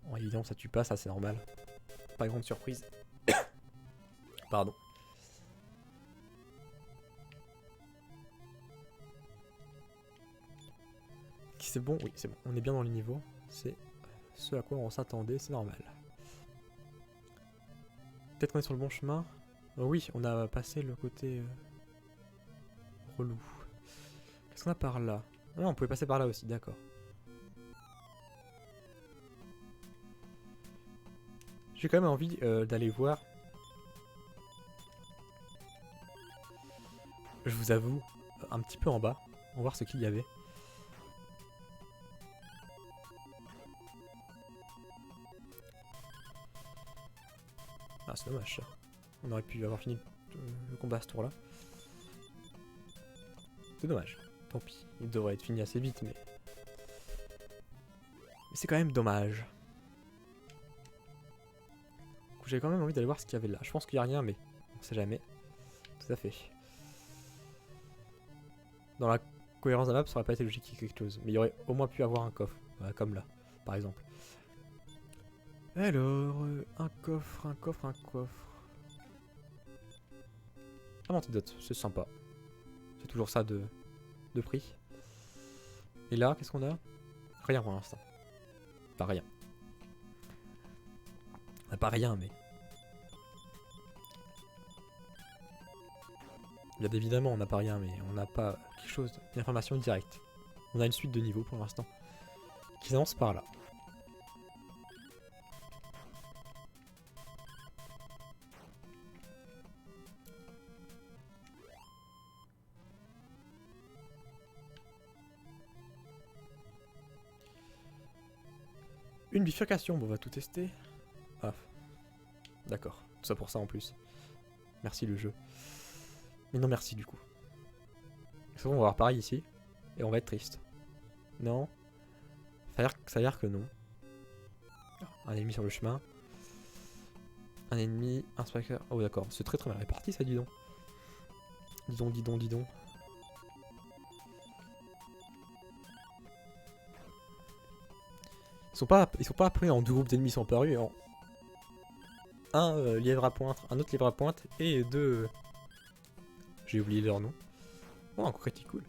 Bon, évidemment, ça tue pas, ça c'est normal. Pas grande surprise. Pardon. C'est bon, oui, c'est bon. On est bien dans le niveau. C'est ce à quoi on s'attendait, c'est normal. Peut-être qu'on est sur le bon chemin. Oui, on a passé le côté relou. Qu'est-ce qu'on a par là? Ah, on pouvait passer par là aussi, d'accord. J'ai quand même envie d'aller voir. Je vous avoue, un petit peu en bas. On va voir ce qu'il y avait. Ah, c'est dommage ça. On aurait pu avoir fini le combat à ce tour là. C'est dommage. Tant pis. Il devrait être fini assez vite, mais c'est quand même dommage. J'ai quand même envie d'aller voir ce qu'il y avait là. Je pense qu'il n'y a rien, mais on sait jamais. Tout à fait. Dans la cohérence de la map, ça aurait pas été logique qu'il y ait quelque chose. Mais il y aurait au moins pu avoir un coffre. Voilà, comme là, par exemple. Alors, un coffre, un coffre, un coffre. Un antidote, c'est sympa. C'est toujours ça de prix. Et là, qu'est-ce qu'on a? Rien pour l'instant. Pas rien. On n'a pas rien, mais... Bien évidemment, on n'a pas rien, mais on n'a pas quelque chose d'information directe. On a une suite de niveaux pour l'instant. Qui s'avance par là. Une bifurcation, bon, on va tout tester. Ah, d'accord. Tout ça pour ça en plus. Merci le jeu. Mais non merci du coup. C'est bon, on va avoir pareil ici. Et on va être triste. Non. Ça a l'air que non. Un ennemi sur le chemin. Un ennemi, un spiker. Oh d'accord, c'est très très mal réparti ça, dis donc. Dis donc, dis donc, dis donc. Ils sont pas appelés en deux groupes d'ennemis, ils sont apparus en un lièvre à pointe, un autre lièvre à pointe et deux... J'ai oublié leur nom. Oh, un coup critique, cool.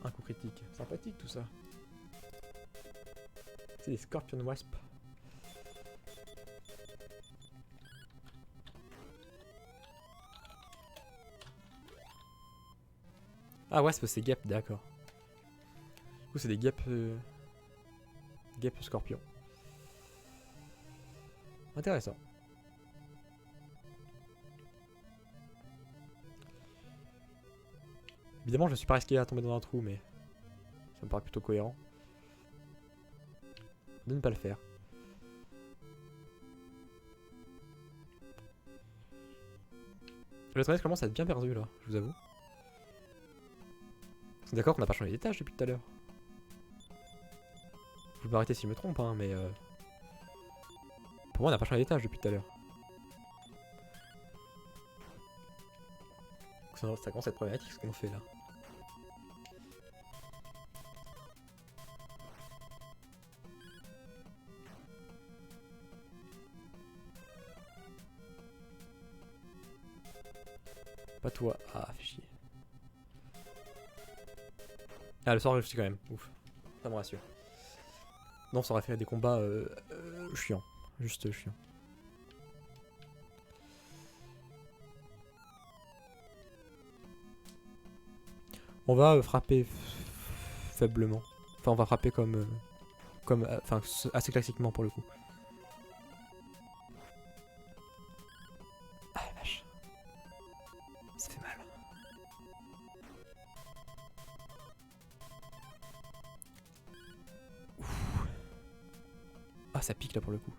Un coup critique, sympathique tout ça. C'est des Scorpion Wasp. Ah, Wasp c'est Guêpe, d'accord. Du coup c'est des Guêpes... Guêpes Scorpion. Intéressant. Évidemment, je ne suis pas risqué à tomber dans un trou, mais ça me paraît plutôt cohérent de ne pas le faire. Le travail commence à être bien perdu là, je vous avoue. C'est d'accord qu'on n'a pas changé d'étage depuis tout à l'heure. Vous m'arrêtez si je me trompe, hein, mais pour moi on n'a pas changé d'étage depuis tout à l'heure. Ça commence à être problématique ce qu'on fait là. Pas toi. Ah, fais chier. Ah, le sort réussi quand même. Ouf. Ça me rassure. Non, ça aurait fait des combats chiants. Juste chiants. On va frapper faiblement. Enfin, on va frapper comme... enfin, assez classiquement pour le coup. Ah la vache. Ça fait mal. Ouf. Ah, ça pique là pour le coup.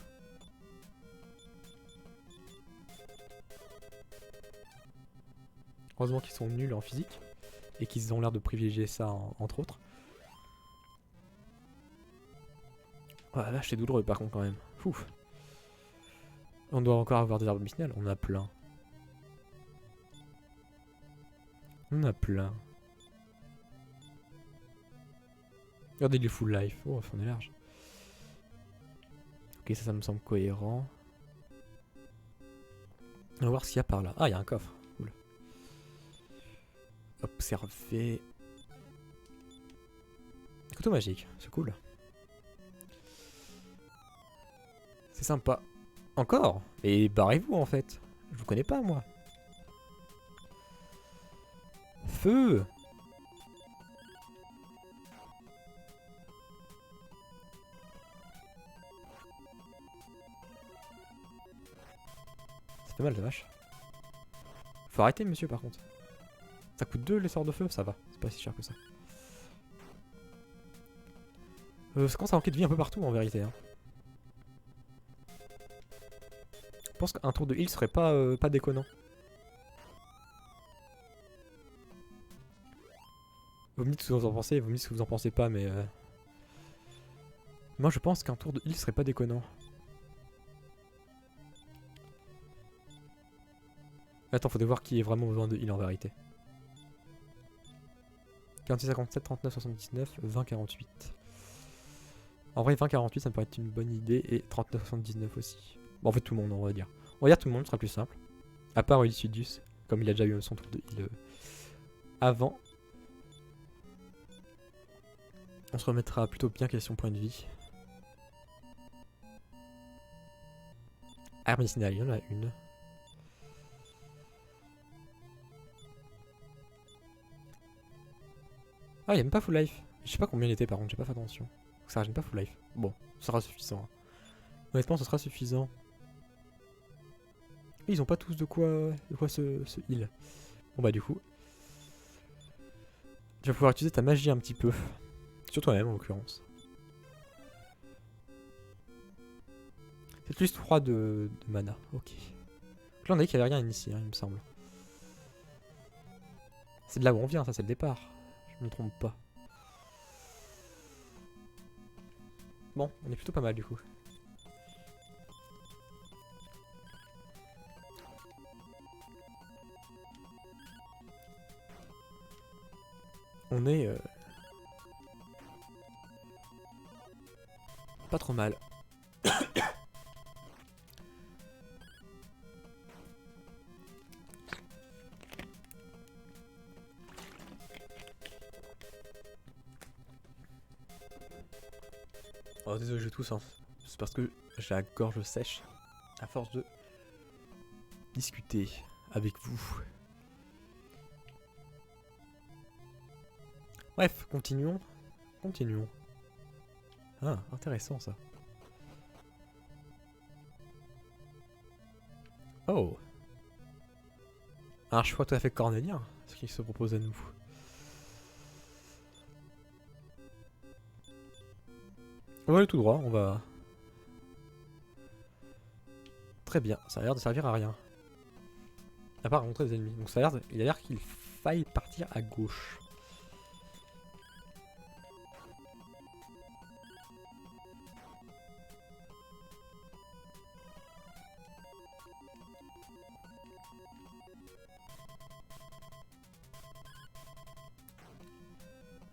Heureusement qu'ils sont nuls en physique. Et qu'ils ont l'air de privilégier ça entre autres. Oh la vache, c'est douloureux par contre quand même. Ouf. On doit encore avoir des arbres médicinales. On a plein. On a plein. Regardez les full life. Oh, on est large. Ok, ça me semble cohérent. On va voir ce qu'il y a par là. Ah, il y a un coffre. Cool. Observer. Couteau magique, c'est cool. C'est sympa. Encore? Et barrez-vous en fait. Je vous connais pas moi. Feu! Ça fait mal de vache. Faut arrêter monsieur par contre. Ça coûte 2 les sorts de feu, ça va. C'est pas si cher que ça. Ça commence à manquer de vie un peu partout en vérité. Hein. Je pense qu'un tour de heal serait pas déconnant. Vous me dites ce que vous en pensez, vous me dites ce que vous en pensez pas, mais... Moi je pense qu'un tour de heal serait pas déconnant. Attends, faudrait voir qui a vraiment besoin de heal en vérité. 46, 57, 39, 79, 20, 48. En vrai, 20, 48 ça me paraît être une bonne idée, et 39, 79 aussi. Bon, en fait, tout le monde, on va dire. On va dire tout le monde, ce sera plus simple. À part Illusidius, comme il a déjà eu son tour de heal avant. On se remettra plutôt bien question point de vie. Arme médicinale, il y en a une. Ah, il n'y a même pas full life. Je sais pas combien il était par contre, j'ai pas fait attention. Ça régène pas full life. Bon, ce sera suffisant. Honnêtement, ce sera suffisant. Ils ont pas tous de quoi se heal. Bon bah du coup, tu vas pouvoir utiliser ta magie un petit peu. Sur toi-même en l'occurrence. C'est plus 3 de mana, ok. Donc là on a dit qu'il n'y avait rien ici, hein, il me semble. C'est de là où on vient, ça c'est le départ. Je me trompe pas. Bon, on est plutôt pas mal du coup. On est... pas trop mal. Oh désolé, je tousse, hein. C'est parce que j'ai la gorge sèche à force de discuter avec vous. Bref, continuons. Continuons. Ah, intéressant ça. Oh. Un choix tout à fait cornélien, ce qui se propose à nous. On va aller tout droit, on va... Très bien, ça a l'air de servir à rien. À part rencontrer des ennemis. Donc ça a l'air il a l'air qu'il faille partir à gauche.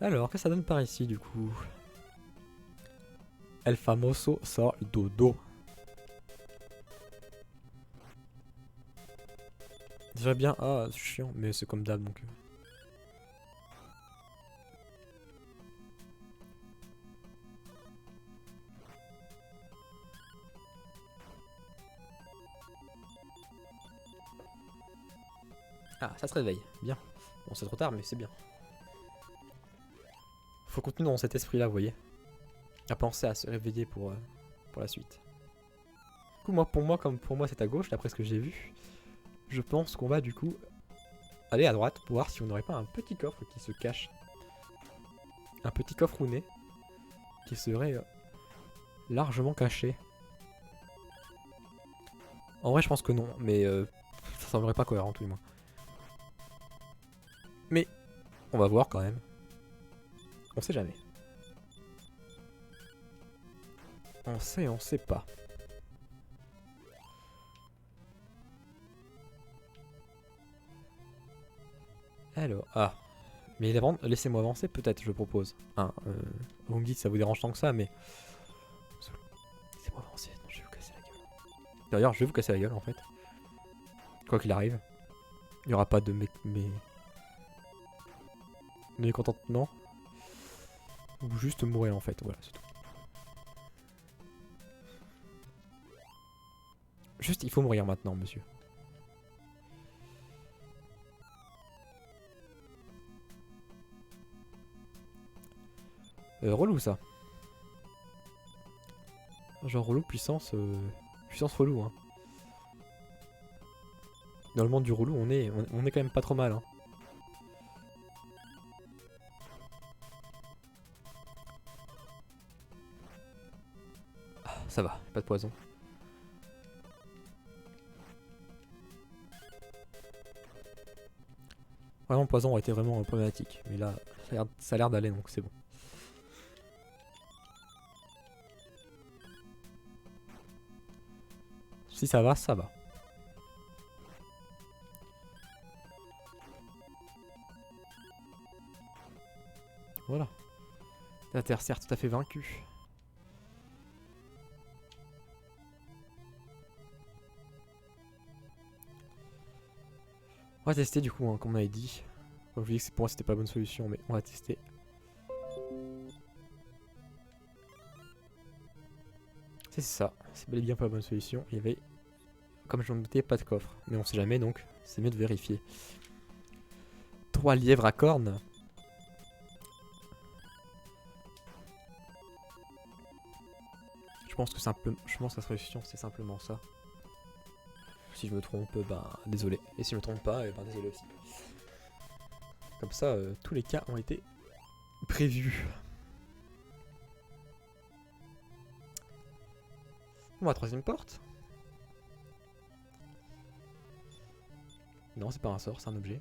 Alors, qu'est-ce que ça donne par ici du coup? El famoso sort dodo. Déjà bien, ah c'est chiant, mais c'est comme d'hab donc. Ah, ça se réveille, bien. Bon, c'est trop tard, mais c'est bien. Faut continuer dans cet esprit-là, vous voyez. À penser à se réveiller pour la suite. Du coup, pour moi c'est à gauche, d'après ce que j'ai vu. Je pense qu'on va du coup aller à droite pour voir si on n'aurait pas un petit coffre qui se cache. Un petit coffre rouné qui serait largement caché. En vrai, je pense que non, mais ça semblerait pas cohérent tout du moins. Mais on va voir quand même. On sait jamais. On sait pas. Alors, ah. Mais laissez-moi avancer peut-être, je propose. Hein, vous me dites ça vous dérange tant que ça, mais... Laissez-moi avancer, non, je vais vous casser la gueule. D'ailleurs, je vais vous casser la gueule en fait. Quoi qu'il arrive. Il n'y aura pas de mécontentement. Ou juste mourir en fait, voilà, c'est tout. Juste, il faut mourir maintenant, monsieur. Relou ça. Genre relou, puissance... Puissance relou, hein. Dans le monde du relou, on est quand même pas trop mal, hein. Ah, ça va, pas de poison. Vraiment, le poison aurait été vraiment problématique. Mais là, ça a l'air d'aller, donc c'est bon. Si ça va, ça va. Voilà. La Terre, certes, tout à fait vaincue. On va tester du coup, hein, comme on avait dit. Comme je vous dis que pour moi c'était pas la bonne solution, mais on va tester. C'est ça, c'est bel et bien pas la bonne solution. Il y avait, comme je me doutais, pas de coffre. Mais on sait jamais donc, c'est mieux de vérifier. 3 lièvres à cornes. Je pense que la solution c'est simplement ça. Si je me trompe, ben désolé. Et si je me trompe pas, ben désolé aussi. Comme ça, tous les cas ont été prévus. Bon, la troisième porte. Non, c'est pas un sort, c'est un objet.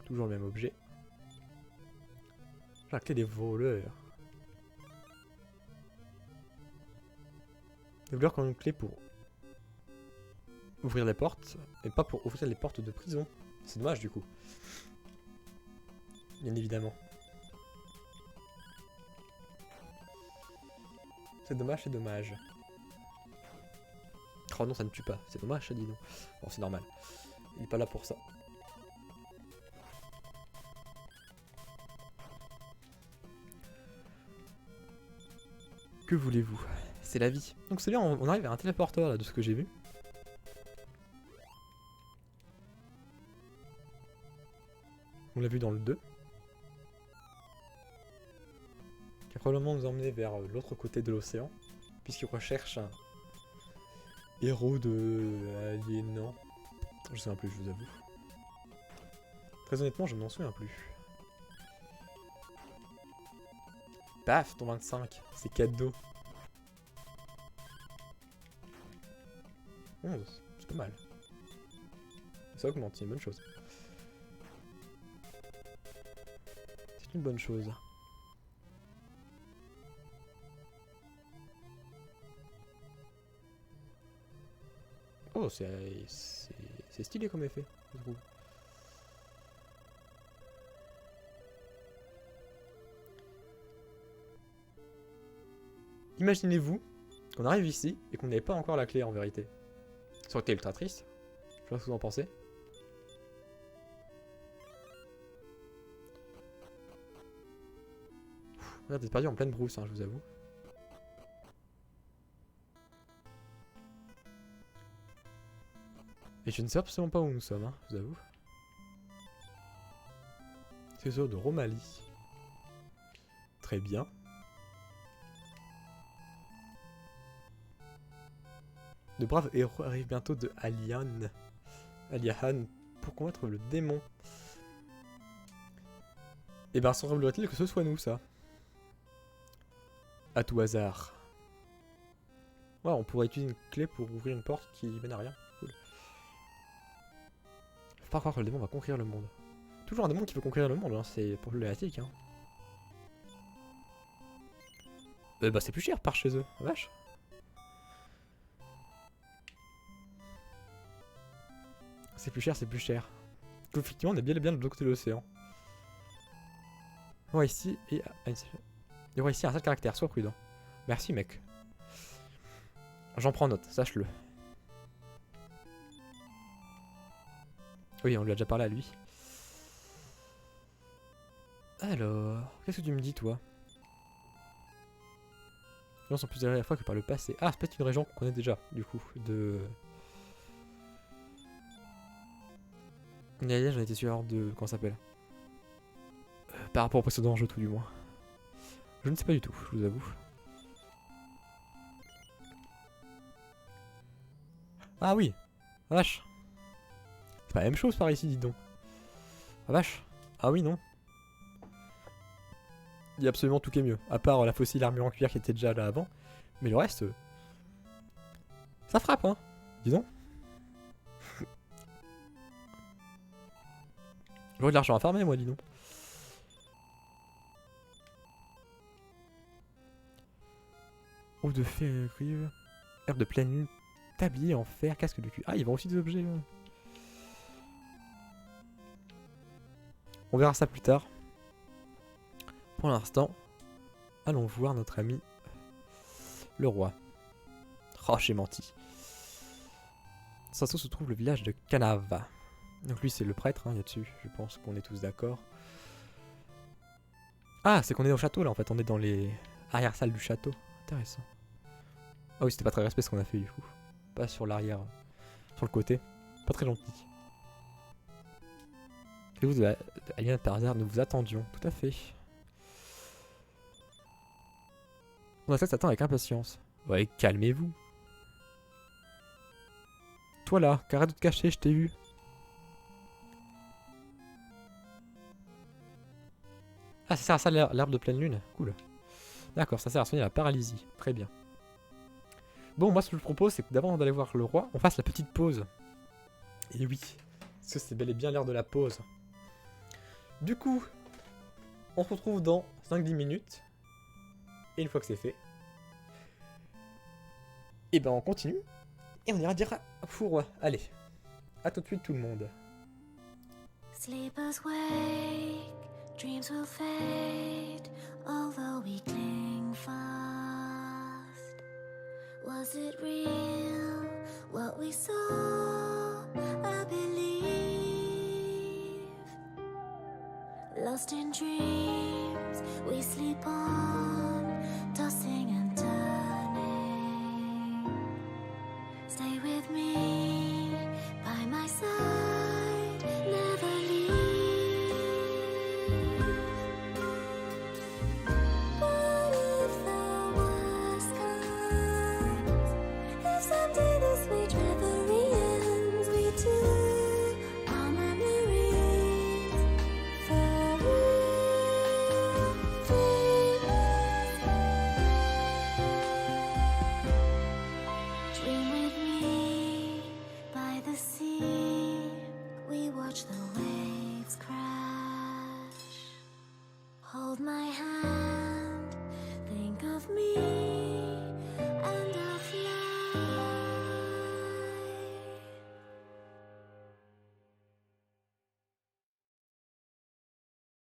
Toujours le même objet. La clé des voleurs. Les voleurs qui ont une clé pour ouvrir les portes, et pas pour ouvrir les portes de prison. C'est dommage du coup. Bien évidemment. C'est dommage, c'est dommage. Oh non, ça ne tue pas. C'est dommage, ça dit non. Bon, c'est normal. Il est pas là pour ça. Que voulez-vous? C'est la vie. Donc c'est bien, on arrive à un téléporteur là, de ce que j'ai vu. On l'a vu dans le 2. Qui va probablement nous emmener vers l'autre côté de l'océan. Puisqu'il recherche un héros de aliénant. Je sais plus, je vous avoue. Très honnêtement, je ne m'en souviens plus. Paf, ton 25, c'est cadeau. 11, c'est pas mal. Ça augmente, c'est une bonne chose. C'est une bonne chose. Oh, c'est stylé comme effet, je trouve. Imaginez-vous qu'on arrive ici et qu'on n'avait pas encore la clé en vérité. Ça aurait été ultra triste. Je sais pas ce que vous en pensez. On a peut-être perdu en pleine brousse, hein, je vous avoue. Et je ne sais absolument pas où nous sommes, hein, je vous avoue. Trésor de Romalie. Très bien. De braves héros arrivent bientôt de Aliahan pour combattre le démon. Et ben, semblerait-il que ce soit nous, ça. À tout hasard. Ouais, on pourrait utiliser une clé pour ouvrir une porte qui mène à rien. Cool. Faut pas croire que le démon va conquérir le monde. Toujours un démon qui veut conquérir le monde, hein, c'est problématique. Hein. Bah c'est plus cher par chez eux, vache. C'est plus cher, c'est plus cher. Effectivement, on est bien de l'autre côté de l'océan. On va ici et... Il y aura ici un seul caractère, sois prudent. Merci mec. J'en prends note, sache-le. Oui, on lui a déjà parlé à lui. Alors, qu'est-ce que tu me dis toi? Les gens sont plus derrière la fois que par le passé. Ah, c'est peut-être une région qu'on connaît déjà, du coup, de... J'en étais sûr de... Comment ça s'appelle par rapport au précédent jeu, tout du moins. Je ne sais pas du tout, je vous avoue. Ah oui, ah, vache. C'est pas la même chose par ici, dis donc. Ah vache. Ah oui, non. Il y a absolument tout qui est mieux. À part la fossile armure en cuir qui était déjà là avant. Mais le reste... ça frappe, hein. Dis donc. J'aurais de l'argent à farmer, moi, dis donc. Eau de fée, cuivre. Herbe de pleine lune. Tablier en fer, casque de cuir. Ah, ils vendent aussi des objets. On verra ça plus tard. Pour l'instant, allons voir notre ami le roi. Oh, j'ai menti. Sans se trouve le village de Canava. Donc lui c'est le prêtre, hein, là-dessus. Je pense qu'on est tous d'accord. Ah, c'est qu'on est au château là en fait. On est dans les arrière-salles du château. Intéressant. Ah oui, c'était pas très respect ce qu'on a fait du coup. Pas sur l'arrière, sur le côté. Pas très gentil. Et vous, Alien par hasard, nous vous attendions. Tout à fait. On a ça s'attend avec impatience. Ouais, calmez-vous. Toi là, qu'arrête de te cacher, je t'ai vu. Ah, ça sert à ça l'herbe de pleine lune. Cool. D'accord, ça sert à soigner la paralysie. Très bien. Bon, moi ce que je vous propose, c'est que d'avant d'aller voir le roi, on fasse la petite pause. Et oui, parce que c'est bel et bien l'heure de la pause. Du coup, on se retrouve dans 5-10 minutes. Et une fois que c'est fait, et ben on continue. Et on ira dire au roi. Allez, à tout de suite tout le monde. Sleepers wake, dreams will fade, although we cling fast. Was it real, what we saw? I believe. Lost in dreams, we sleep on, tossing and turning. Stay with me, by my side, never leave. What if the worst comes? If someday this sweet reverie ends, we two are memories for real, famous. Dream with me by the sea. We watch the waves crash. Hold my hand, think of me, and I'll fly.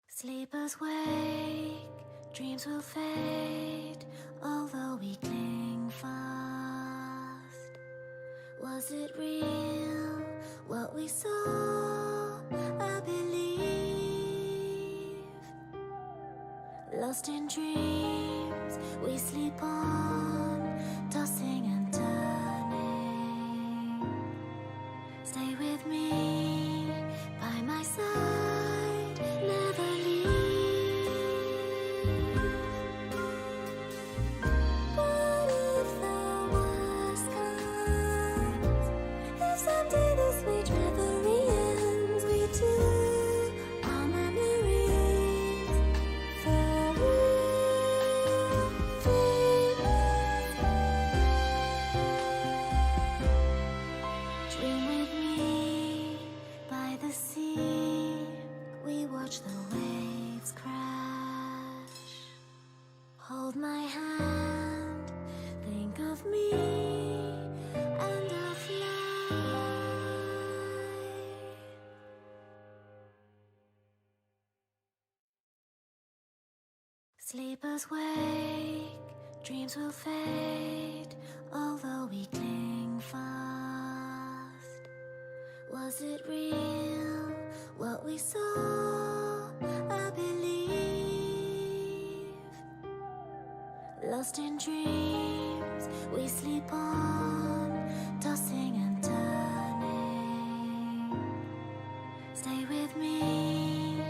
Sleepers wake, dreams will fade, although we cling fast. Was it real, what we saw? I believe. Lost in dreams, we sleep on, tossing and turning. Stay with me, by my side, never leave. What if the worst comes? If someday this sweet reverie ends, we two are memories for real, famous. Sleepers wake, dreams will fade, although we cling fast. Was it real, what we saw? I believe. Lost in dreams, we sleep on, tossing and turning. Stay with me,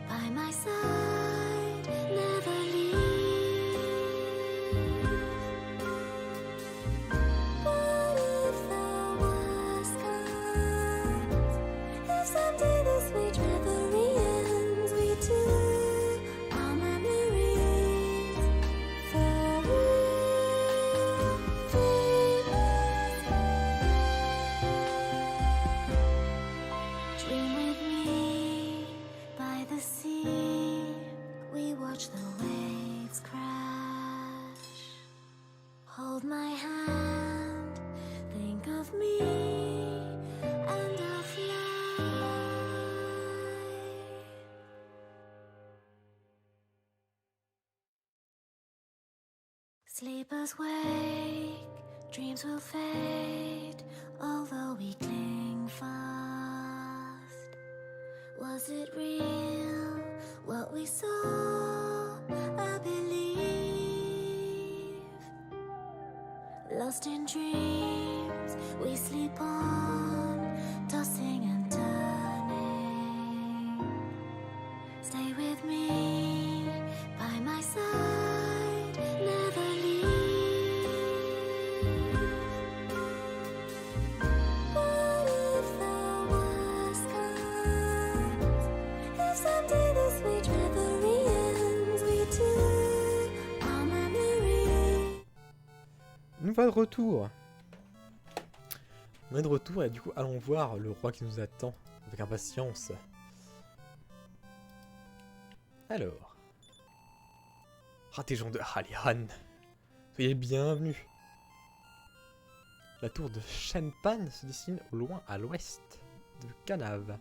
by my side, never leave. But if the worst comes, if someday this sweet reverie ends, we two, our memories, for real, dream with me by the sea. We watch the waves crash. Hold my hand, think of me, and I'll fly. Sleepers wake, dreams will fade, although we cling fast. Was it real, what we saw? I believe. Lost in dreams, we sleep on, tossing and turning. Stay with me, by my side, never leave. But if the worst comes, if someday this sweet reverie ends, we two, our memories. Nous voilà de retour. On est de retour et du coup allons voir le roi qui nous attend avec impatience. Alors. Ratégeons de Halihan. Soyez bienvenus. La tour de Shenpan se dessine au loin à l'ouest de Kanav.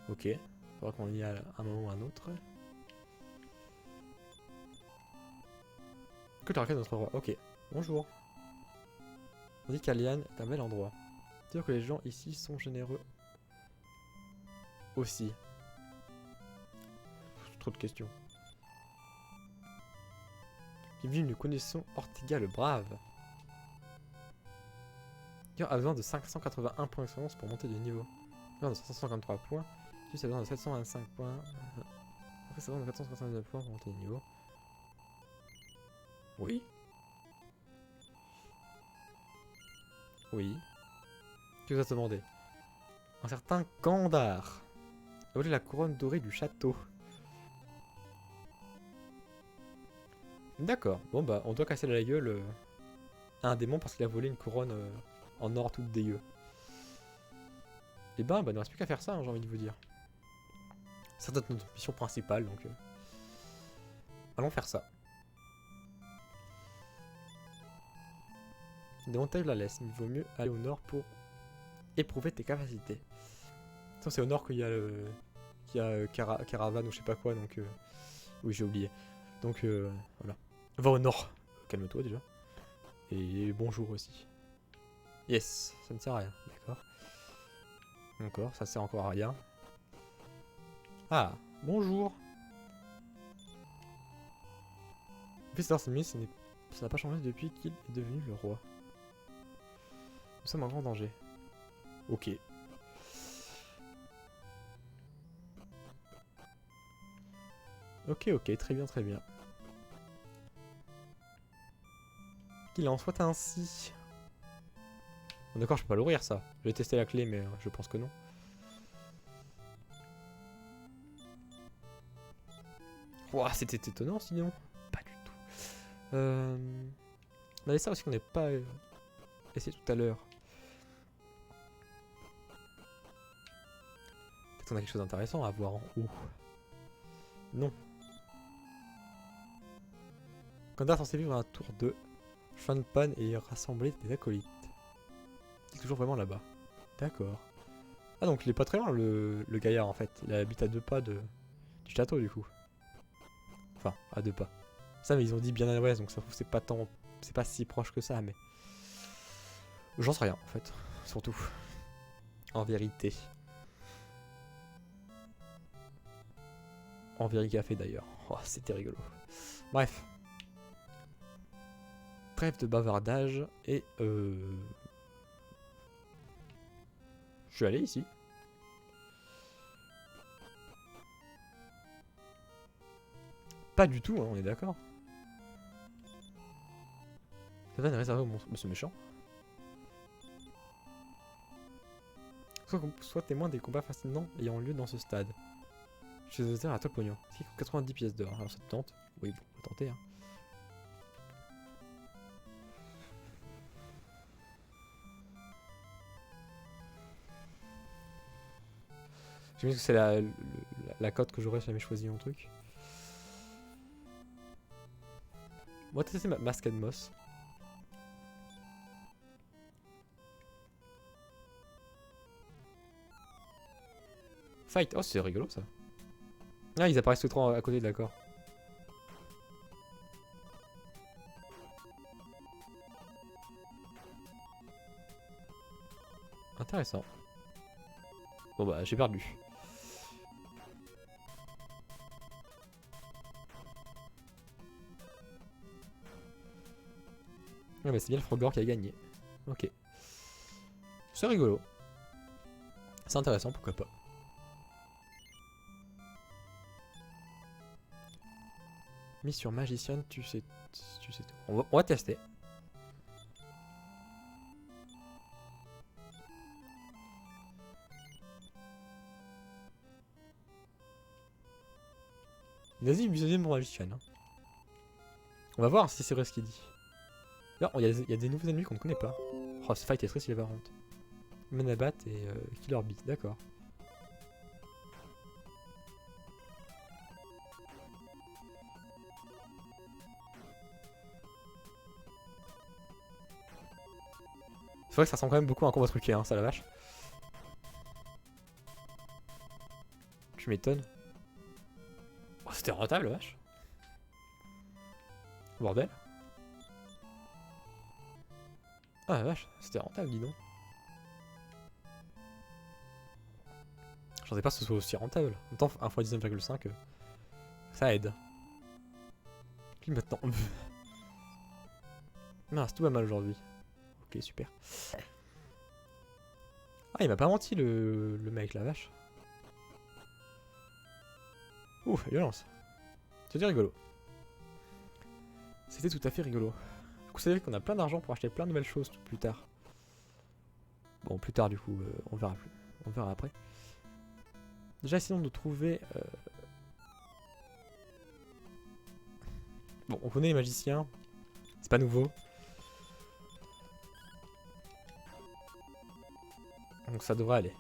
Ok. Faudra qu'on y aille à un moment ou à un autre. Que tu racontes notre roi. Ok. Bonjour. On dit qu'Alian est un bel endroit. C'est sûr que les gens ici sont généreux. Aussi. Trop de questions. Bienvenue, nous connaissons Ortega le Brave. Il a besoin de 581 points d'expérience pour monter de niveau. Il a besoin de 553 points. Juste a besoin de 725 points. Après, ça a besoin de 459 points pour monter de niveau. Oui. Oui. Que vous a demandé? Un certain Gandar a volé la couronne dorée du château. D'accord. Bon bah, on doit casser la gueule à un démon parce qu'il a volé une couronne en or toute dégueu. Et ben, il ne reste plus qu'à faire ça, hein, j'ai envie de vous dire. C'est notre mission principale, donc... allons faire ça. Les montagnes la laissent, il vaut mieux aller au nord pour éprouver tes capacités. C'est au nord qu'il y a le... Caravan ou je sais pas quoi, donc... oui, j'ai oublié. Donc, voilà. Va au nord. Calme-toi déjà. Et bonjour aussi. Yes, ça ne sert à rien, d'accord. Encore, ça sert encore à rien. Ah, bonjour. Vistor Smith, ça n'a pas changé depuis qu'il est devenu le roi. Nous sommes en grand danger. Ok. Ok, ok, très bien, très bien. Qu'il en soit ainsi. Bon, d'accord, je peux pas l'ouvrir ça. Je vais tester la clé, mais je pense que non. Ouah, c'était étonnant sinon. Pas du tout. On avait ça aussi qu'on n'avait pas essayé tout à l'heure. Peut-être qu'on a quelque chose d'intéressant à voir en haut. Non. Gandalf censé vivre à un tour de Shenpan et rassembler des acolytes. Il est toujours vraiment là-bas. D'accord. Ah donc il est pas très loin le gaillard en fait. Il habite à 2 pas du château du coup. Enfin, à 2 pas. Ça, mais ils ont dit bien à l'ouest, donc ça trouve c'est pas tant... C'est pas si proche que ça, mais... J'en sais rien, en fait. Surtout. En vérité. En vérité café, d'ailleurs. Oh, c'était rigolo. Bref. Trêve de bavardage, et Je suis allé ici. Pas du tout, hein, on est d'accord. Ça va réservé au monstre. C'est méchant. Soit témoin des combats fascinants ayant lieu dans ce stade. Je suis à toi le pognon. 90 pièces d'or. Alors ça te tente? Oui, bon, on va tenter. Hein. J'imagine que c'est la cote que j'aurais si j'avais choisi mon truc. On va tester ma Masked Moss. Fight. Oh, c'est rigolo ça. Ah, ils apparaissent tous trois à côté, d'accord. Intéressant. Bon bah, j'ai perdu. Ouais, bah c'est bien le Frogor qui a gagné. Ok. C'est rigolo. C'est intéressant, pourquoi pas. Mission magicienne, tu sais tout. On va tester. Vas-y, deuxième pour magicienne. Hein. On va voir si c'est vrai ce qu'il dit. Là, il y a des nouveaux ennemis qu'on ne connaît pas. Oh, ce fight est très stylé par contre. Menabat et Killer Bee, d'accord. C'est vrai que ça ressemble quand même beaucoup à un combat truqué, hein, ça la vache. Tu m'étonnes. Oh, c'était rentable, la vache. Bordel. Ah la vache, c'était rentable, dis donc. Je pensais pas que ce soit aussi rentable. En même temps, 1 x 19,5, ça aide. Puis maintenant. Non, tout va mal aujourd'hui. Ok, super. Ah, il m'a pas menti le mec, la vache. Ouh, violence. C'était rigolo. C'était tout à fait rigolo. Vous savez qu'on a plein d'argent pour acheter plein de nouvelles choses plus tard. Bon, plus tard du coup, on verra plus. On verra après. Déjà, essayons de trouver... Bon, on connaît les magiciens. C'est pas nouveau. Donc ça devrait aller.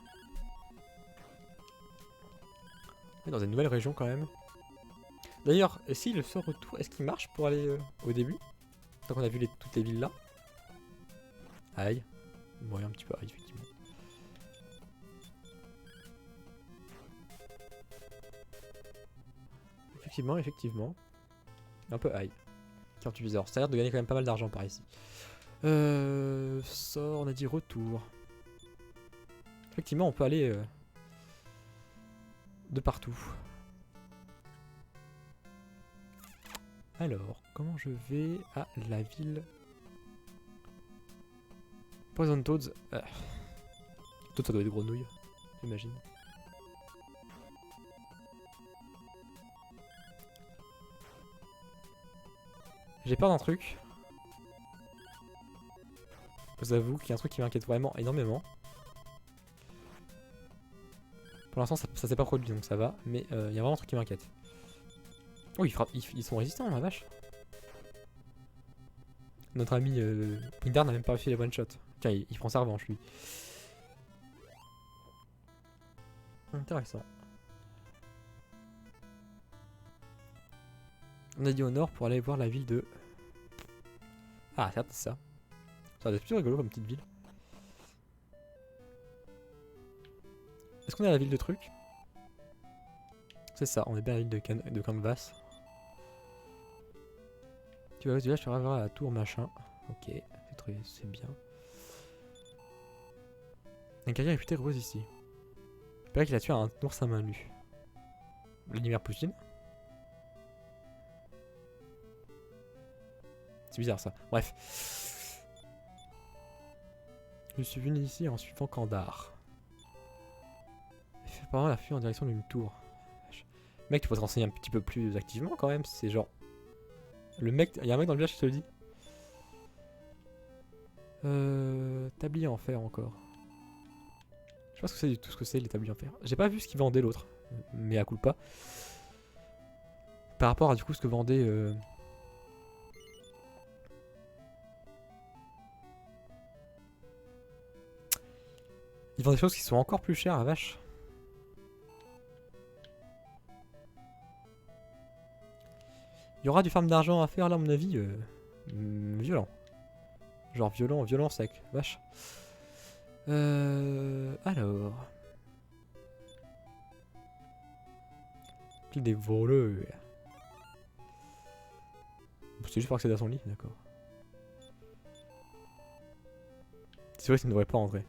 On est dans une nouvelle région quand même. D'ailleurs, si le sort retour, est-ce qu'il marche pour aller au début? Tant qu'on a vu toutes les villes là. Aïe. Bon, un petit peu aïe, effectivement. Effectivement. Un peu aïe. 48 bizarre. Ça a l'air de gagner quand même pas mal d'argent par ici. Sort, on a dit retour. Effectivement, on peut aller de partout. Alors, comment je vais à la ville Poison Toads. Toads, ça doit être des grenouilles, j'imagine. J'ai peur d'un truc. Je vous avoue qu'il y a un truc qui m'inquiète vraiment énormément. Pour l'instant, ça s'est pas produit, donc ça va. Mais il y a vraiment un truc qui m'inquiète. Oh, ils sont résistants, la vache. Notre ami Pindar n'a même pas fait les one shot. Tiens, il prend sa revanche, lui. Intéressant. On a dit au nord pour aller voir la ville de... Ah, c'est ça. Ça va être plutôt rigolo comme petite ville. Est-ce qu'on est à la ville de truc? C'est ça, on est bien à la ville de Canvas. Tu vas au village, tu arriveras à la tour machin. Ok, c'est bien. Un guerrier réputé repose ici. Il paraît qu'il a tué un ours à main nue. L'univers Poutine. C'est bizarre ça. Bref. Je suis venu ici en suivant Kandar. Il fait par la fuite en direction d'une tour. Mec, tu peux te renseigner un petit peu plus activement quand même. C'est genre. Le mec. Il y a un mec dans le village qui te le dit. Tablier en fer encore. Je sais pas ce que c'est du tout ce que c'est les tabliers en fer. J'ai pas vu ce qu'il vendait l'autre. Mais à coup pas. Par rapport à du coup ce que vendait. Ils vendent des choses qui sont encore plus chères, la vache. Il y aura du farm d'argent à faire là à mon avis. Violent. Genre violent sec. Vache. Alors. Des voleurs. C'est juste pour accéder à son lit, d'accord. C'est vrai qu'il ne devrait pas rentrer.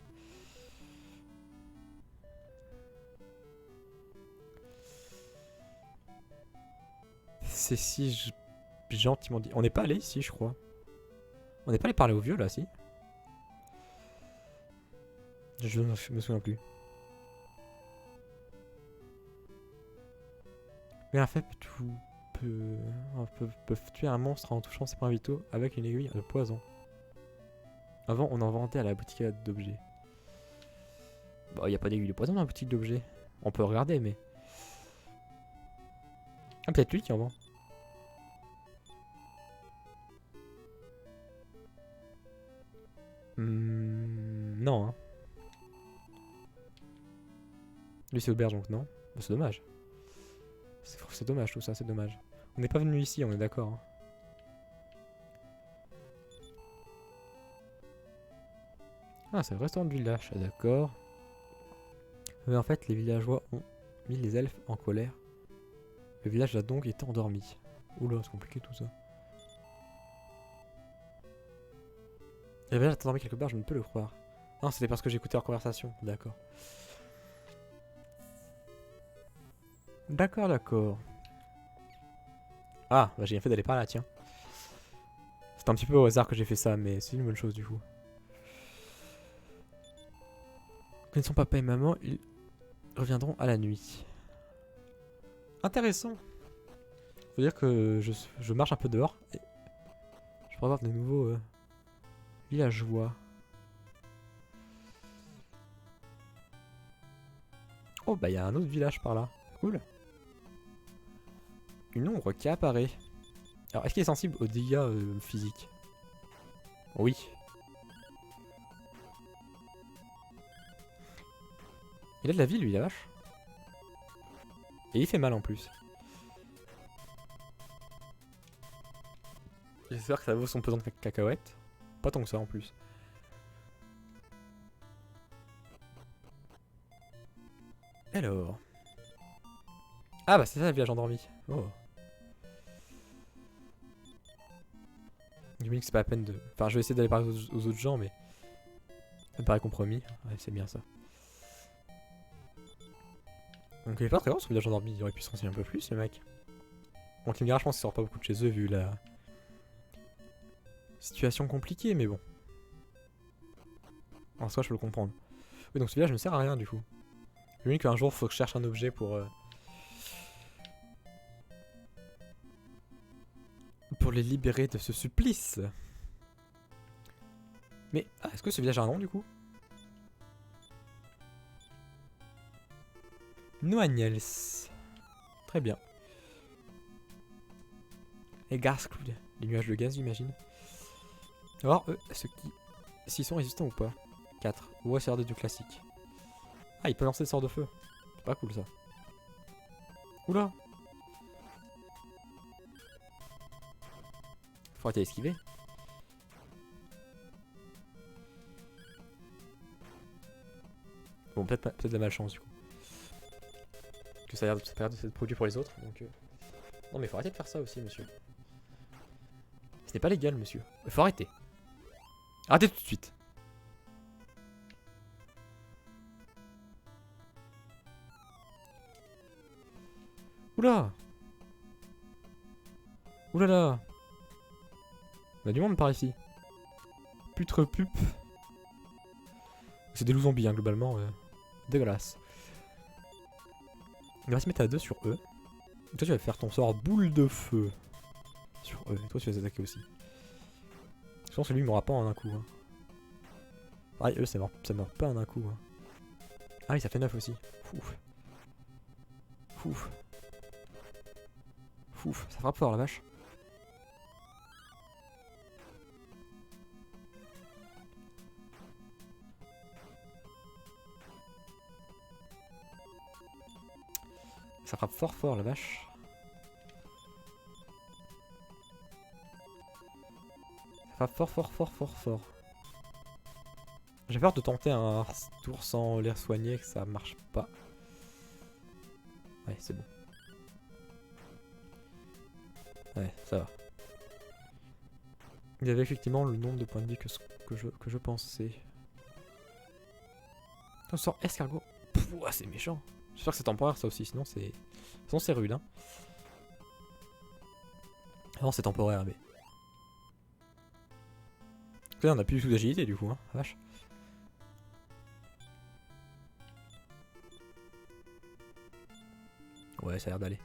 C'est si gentiment dit. On n'est pas allé ici, je crois. On n'est pas allé parler au vieux là, si. Je me souviens plus. Mais en fait, peut tuer un monstre en touchant ses points vitaux avec une aiguille de poison. Avant, on en vendait à la boutique d'objets. Bah, il n'y a pas d'aiguille de poison dans la boutique d'objets. On peut regarder, mais. Ah, peut-être lui qui en vend. Non, hein. Lui, c'est auberge, donc non. Bah, c'est dommage. C'est dommage tout ça, c'est dommage. On n'est pas venu ici, on est d'accord. Hein. Ah, c'est le restaurant du village, d'accord. Mais en fait, les villageois ont mis les elfes en colère. Le village a donc été endormi. Oula, c'est compliqué tout ça. Le village est endormi quelque part, je ne peux le croire. Non, c'était parce que j'écoutais leur conversation, d'accord. D'accord. Ah, bah j'ai bien fait d'aller par là, tiens. C'est un petit peu au hasard que j'ai fait ça, mais c'est une bonne chose du coup. Connaissant papa et maman, ils reviendront à la nuit. Intéressant. Faut dire que je marche un peu dehors et je pourrais voir de nouveaux villageois. Oh bah il y a un autre village par là. Cool. Une ombre qui apparaît. Alors est-ce qu'il est sensible aux dégâts physiques? Oui. Il a de la vie lui la vache. Et il fait mal en plus. J'espère que ça vaut son pesant de cacahuètes. Pas tant que ça en plus. Alors. Ah bah c'est ça le village endormi. Oh. Je me dis que c'est pas la peine de... Enfin je vais essayer d'aller parler aux autres gens mais... Ça me paraît compromis. Ouais c'est bien ça. Donc il est pas très grand ce village endormi. Il aurait pu se renseigner un peu plus le mec. Bon Team Garage je pense qu'il sort pas beaucoup de chez eux vu la... Situation compliquée mais bon. En soi je peux le comprendre. Oui donc ce village ne sert à rien du coup. Je me dis qu'un jour faut que je cherche un objet pour les libérer de ce supplice. Mais ah, est-ce que ce village a un nom du coup? Noagnels. Très bien. Et Garscloud. Les nuages de gaz j'imagine. Alors eux, s'ils sont résistants ou pas? 4. Ouais c'est l'air de du classique. Ah il peut lancer le sort de feu. C'est pas cool ça. Oula. Faut arrêter d'esquiver. Bon, peut-être de la malchance du coup. Que ça a l'air de s'être produit pour les autres. Donc, Non, mais faut arrêter de faire ça aussi, monsieur. Ce n'est pas légal, monsieur. Il faut arrêter. Arrêtez tout de suite. Oula! Oulala! On a du monde par ici. Putre pup. C'est des loups zombies, hein, globalement. Dégueulasse. On va se mettre à deux sur eux. Et toi, tu vas faire ton sort boule de feu sur eux. Et toi, tu vas les attaquer aussi. Je pense que lui, il mourra pas en un coup. Hein. Ah, eux, ça meurt pas en un coup. Hein. Ah oui, ça fait 9 aussi. Ouf. Ouf. Ouf, ça frappe fort la vache. Ça frappe fort la vache. Ça frappe fort. J'ai peur de tenter un tour sans les soigner, que ça marche pas. Ouais, c'est bon. Ouais, ça va. Il y avait effectivement le nombre de points de vie que je pensais. On sort escargot. Pouah, c'est méchant. J'espère que c'est temporaire ça aussi, sinon c'est rude. Hein. Non, c'est temporaire, mais. Là, on a plus du tout d'agilité du coup, hein, vache. Ouais, ça a l'air d'aller.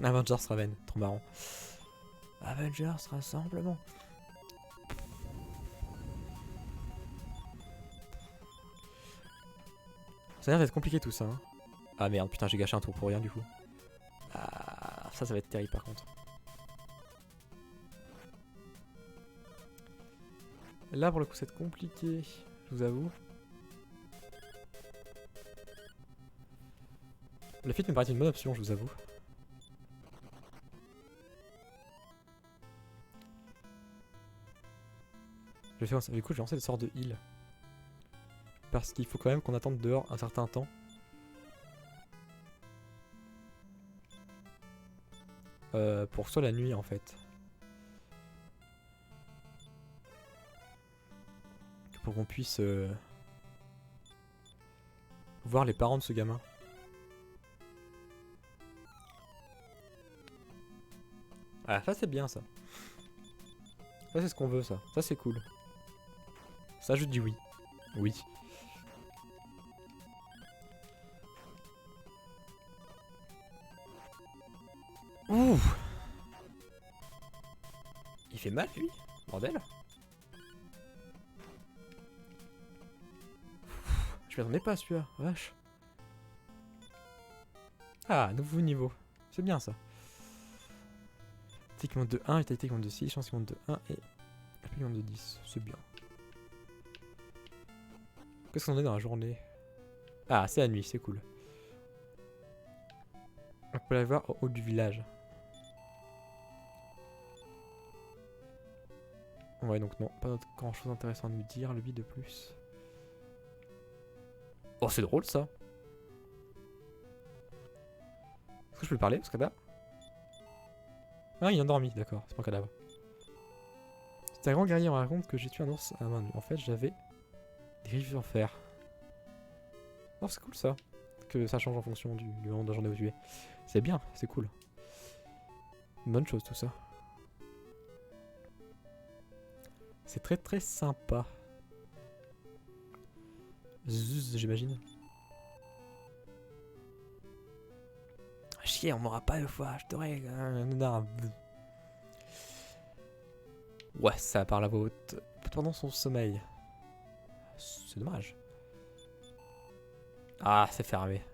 Avengers Raven, trop marrant. Avengers Rassemblement. Ça a l'air d'être compliqué tout ça. Hein. Ah merde, putain, j'ai gâché un tour pour rien du coup. Ah, ça va être terrible par contre. Là pour le coup, c'est compliqué, je vous avoue. Le fit me paraît une bonne option, je vous avoue. Du coup, je vais lancer des sorts de heal. Parce qu'il faut quand même qu'on attende dehors un certain temps. Pour que ce soit la nuit en fait. Pour qu'on puisse voir les parents de ce gamin. Ah, ça c'est bien ça. Ça c'est ce qu'on veut ça. Ça c'est cool. Ça je dis oui. Oui. Ouh. Il fait mal lui. Bordel. Je m'attendais pas à celui-là. Vache. Ah, nouveau niveau. C'est bien ça. Vitalité qui monte de 1, vitalité qui monte de 6, chance qui monte de 1 et la qui monte de 10. C'est bien. Qu'est-ce qu'on est dans la journée? Ah, c'est la nuit, c'est cool. On peut la voir au haut du village. Ouais, donc non, pas grand chose d'intéressant à nous dire, lui de plus. Oh, c'est drôle ça. Est-ce que je peux lui parler, ce cadavre? Ah, il est endormi, d'accord, c'est pas un cadavre. C'est un grand guerrier, on raconte que j'ai tué un ours à main nue. En fait, j'avais des griffes en fer. Oh, c'est cool ça. Que ça change en fonction du nombre de journée où tu es. C'est bien, c'est cool. Une bonne chose tout ça. C'est très très sympa. Zuz, j'imagine. Chier, on m'aura pas deux fois, je t'aurais. Ouais, ça parle à voix haute pendant son sommeil. C'est dommage. Ah, c'est fermé.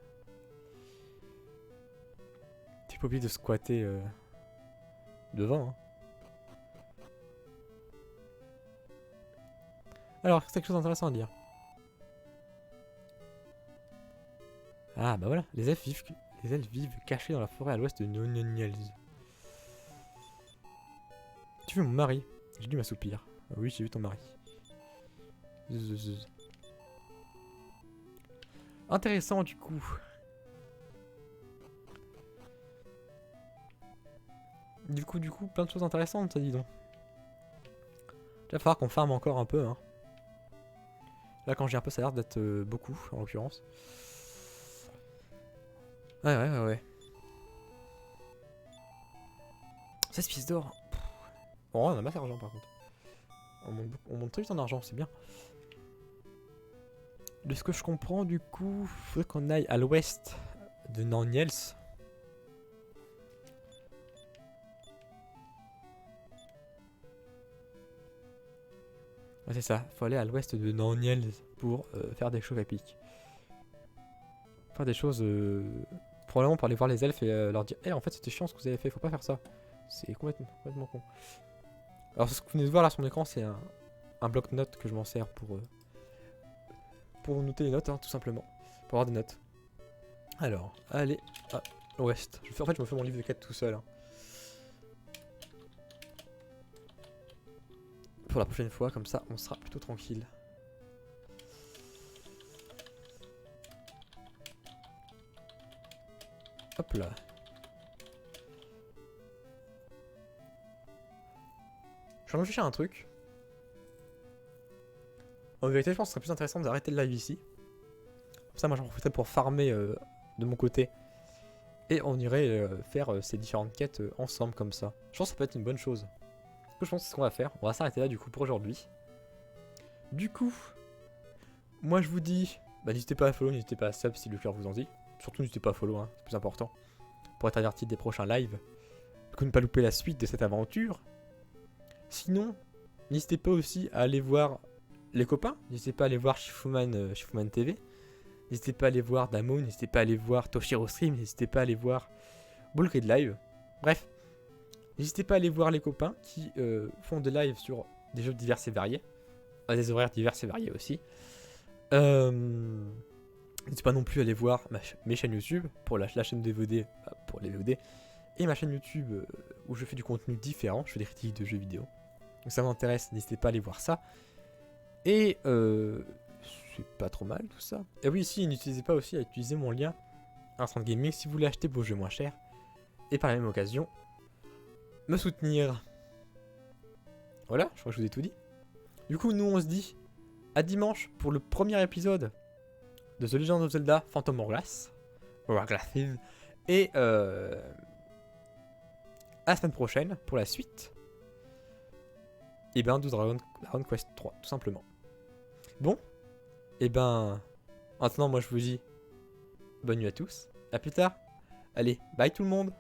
Tu peux oublier de squatter devant. Hein. Alors, c'est quelque chose d'intéressant à dire. Ah, bah voilà, les elfes vivent cachés dans la forêt à l'ouest de Nonyels. Tu veux mon mari? J'ai dû m'assoupir. Oui, j'ai vu ton mari. Intéressant du coup. Du coup, plein de choses intéressantes, ça dit donc. Il va falloir qu'on farme encore un peu. Hein. Là, quand j'ai un peu, ça a l'air d'être beaucoup, en l'occurrence. Ouais. 16 pièces d'or. Bon, on a masse d'argent par contre. On monte très vite en argent, c'est bien. De ce que je comprends, du coup, il faudrait qu'on aille à l'ouest de Naniels. Ouais, c'est ça, faut aller à l'ouest de Naniels pour faire des choses épiques. Faire des choses. Probablement pour aller voir les elfes et leur dire hey, en fait, c'était chiant ce que vous avez fait, faut pas faire ça. C'est complètement con. Alors, ce que vous venez de voir là sur mon écran, c'est un bloc-notes que je m'en sers pour noter les notes, hein, tout simplement. Pour avoir des notes. Alors, allez à l'ouest. En fait, je me fais mon livre de quête tout seul. Hein. Pour la prochaine fois, comme ça, on sera plutôt tranquille. Hop là. Je vais réfléchir à un truc. En vérité, je pense que ce serait plus intéressant d'arrêter le live ici. Comme ça, moi, j'en profiterai pour farmer de mon côté. Et on irait faire ces différentes quêtes ensemble, comme ça. Je pense que ça peut être une bonne chose. Je pense que c'est ce qu'on va faire. On va s'arrêter là, du coup, pour aujourd'hui. Du coup, moi, je vous dis, bah, n'hésitez pas à follow, n'hésitez pas à sub si le cœur vous en dit. Surtout, n'hésitez pas à follow, hein, c'est plus important. Pour être averti des prochains lives. Pour ne pas louper la suite de cette aventure. Sinon, n'hésitez pas aussi à aller voir les copains. N'hésitez pas à aller voir Shifuman TV. N'hésitez pas à aller voir Damo. N'hésitez pas à aller voir Toshiro Stream. N'hésitez pas à aller voir Bullkid Live. Bref, n'hésitez pas à aller voir les copains qui font des lives sur des jeux divers et variés. À des horaires divers et variés aussi. N'hésitez pas non plus à aller voir mes chaînes YouTube pour la chaîne de VOD pour les VOD. Et ma chaîne YouTube où je fais du contenu différent. Je fais des critiques de jeux vidéo. Donc ça m'intéresse, n'hésitez pas à aller voir ça. Et c'est pas trop mal tout ça. Et oui, ici, n'utilisez pas aussi à utiliser mon lien Instant Gaming si vous voulez acheter vos jeux moins chers. Et par la même occasion, me soutenir. Voilà, je crois que je vous ai tout dit. Du coup, nous on se dit à dimanche pour le premier épisode de The Legend of Zelda Phantom Hourglass. Et à la semaine prochaine pour la suite. Et ben de Dragon Quest 3 tout simplement. Bon, et ben maintenant moi je vous dis bonne nuit à tous, à plus tard. Allez, bye tout le monde.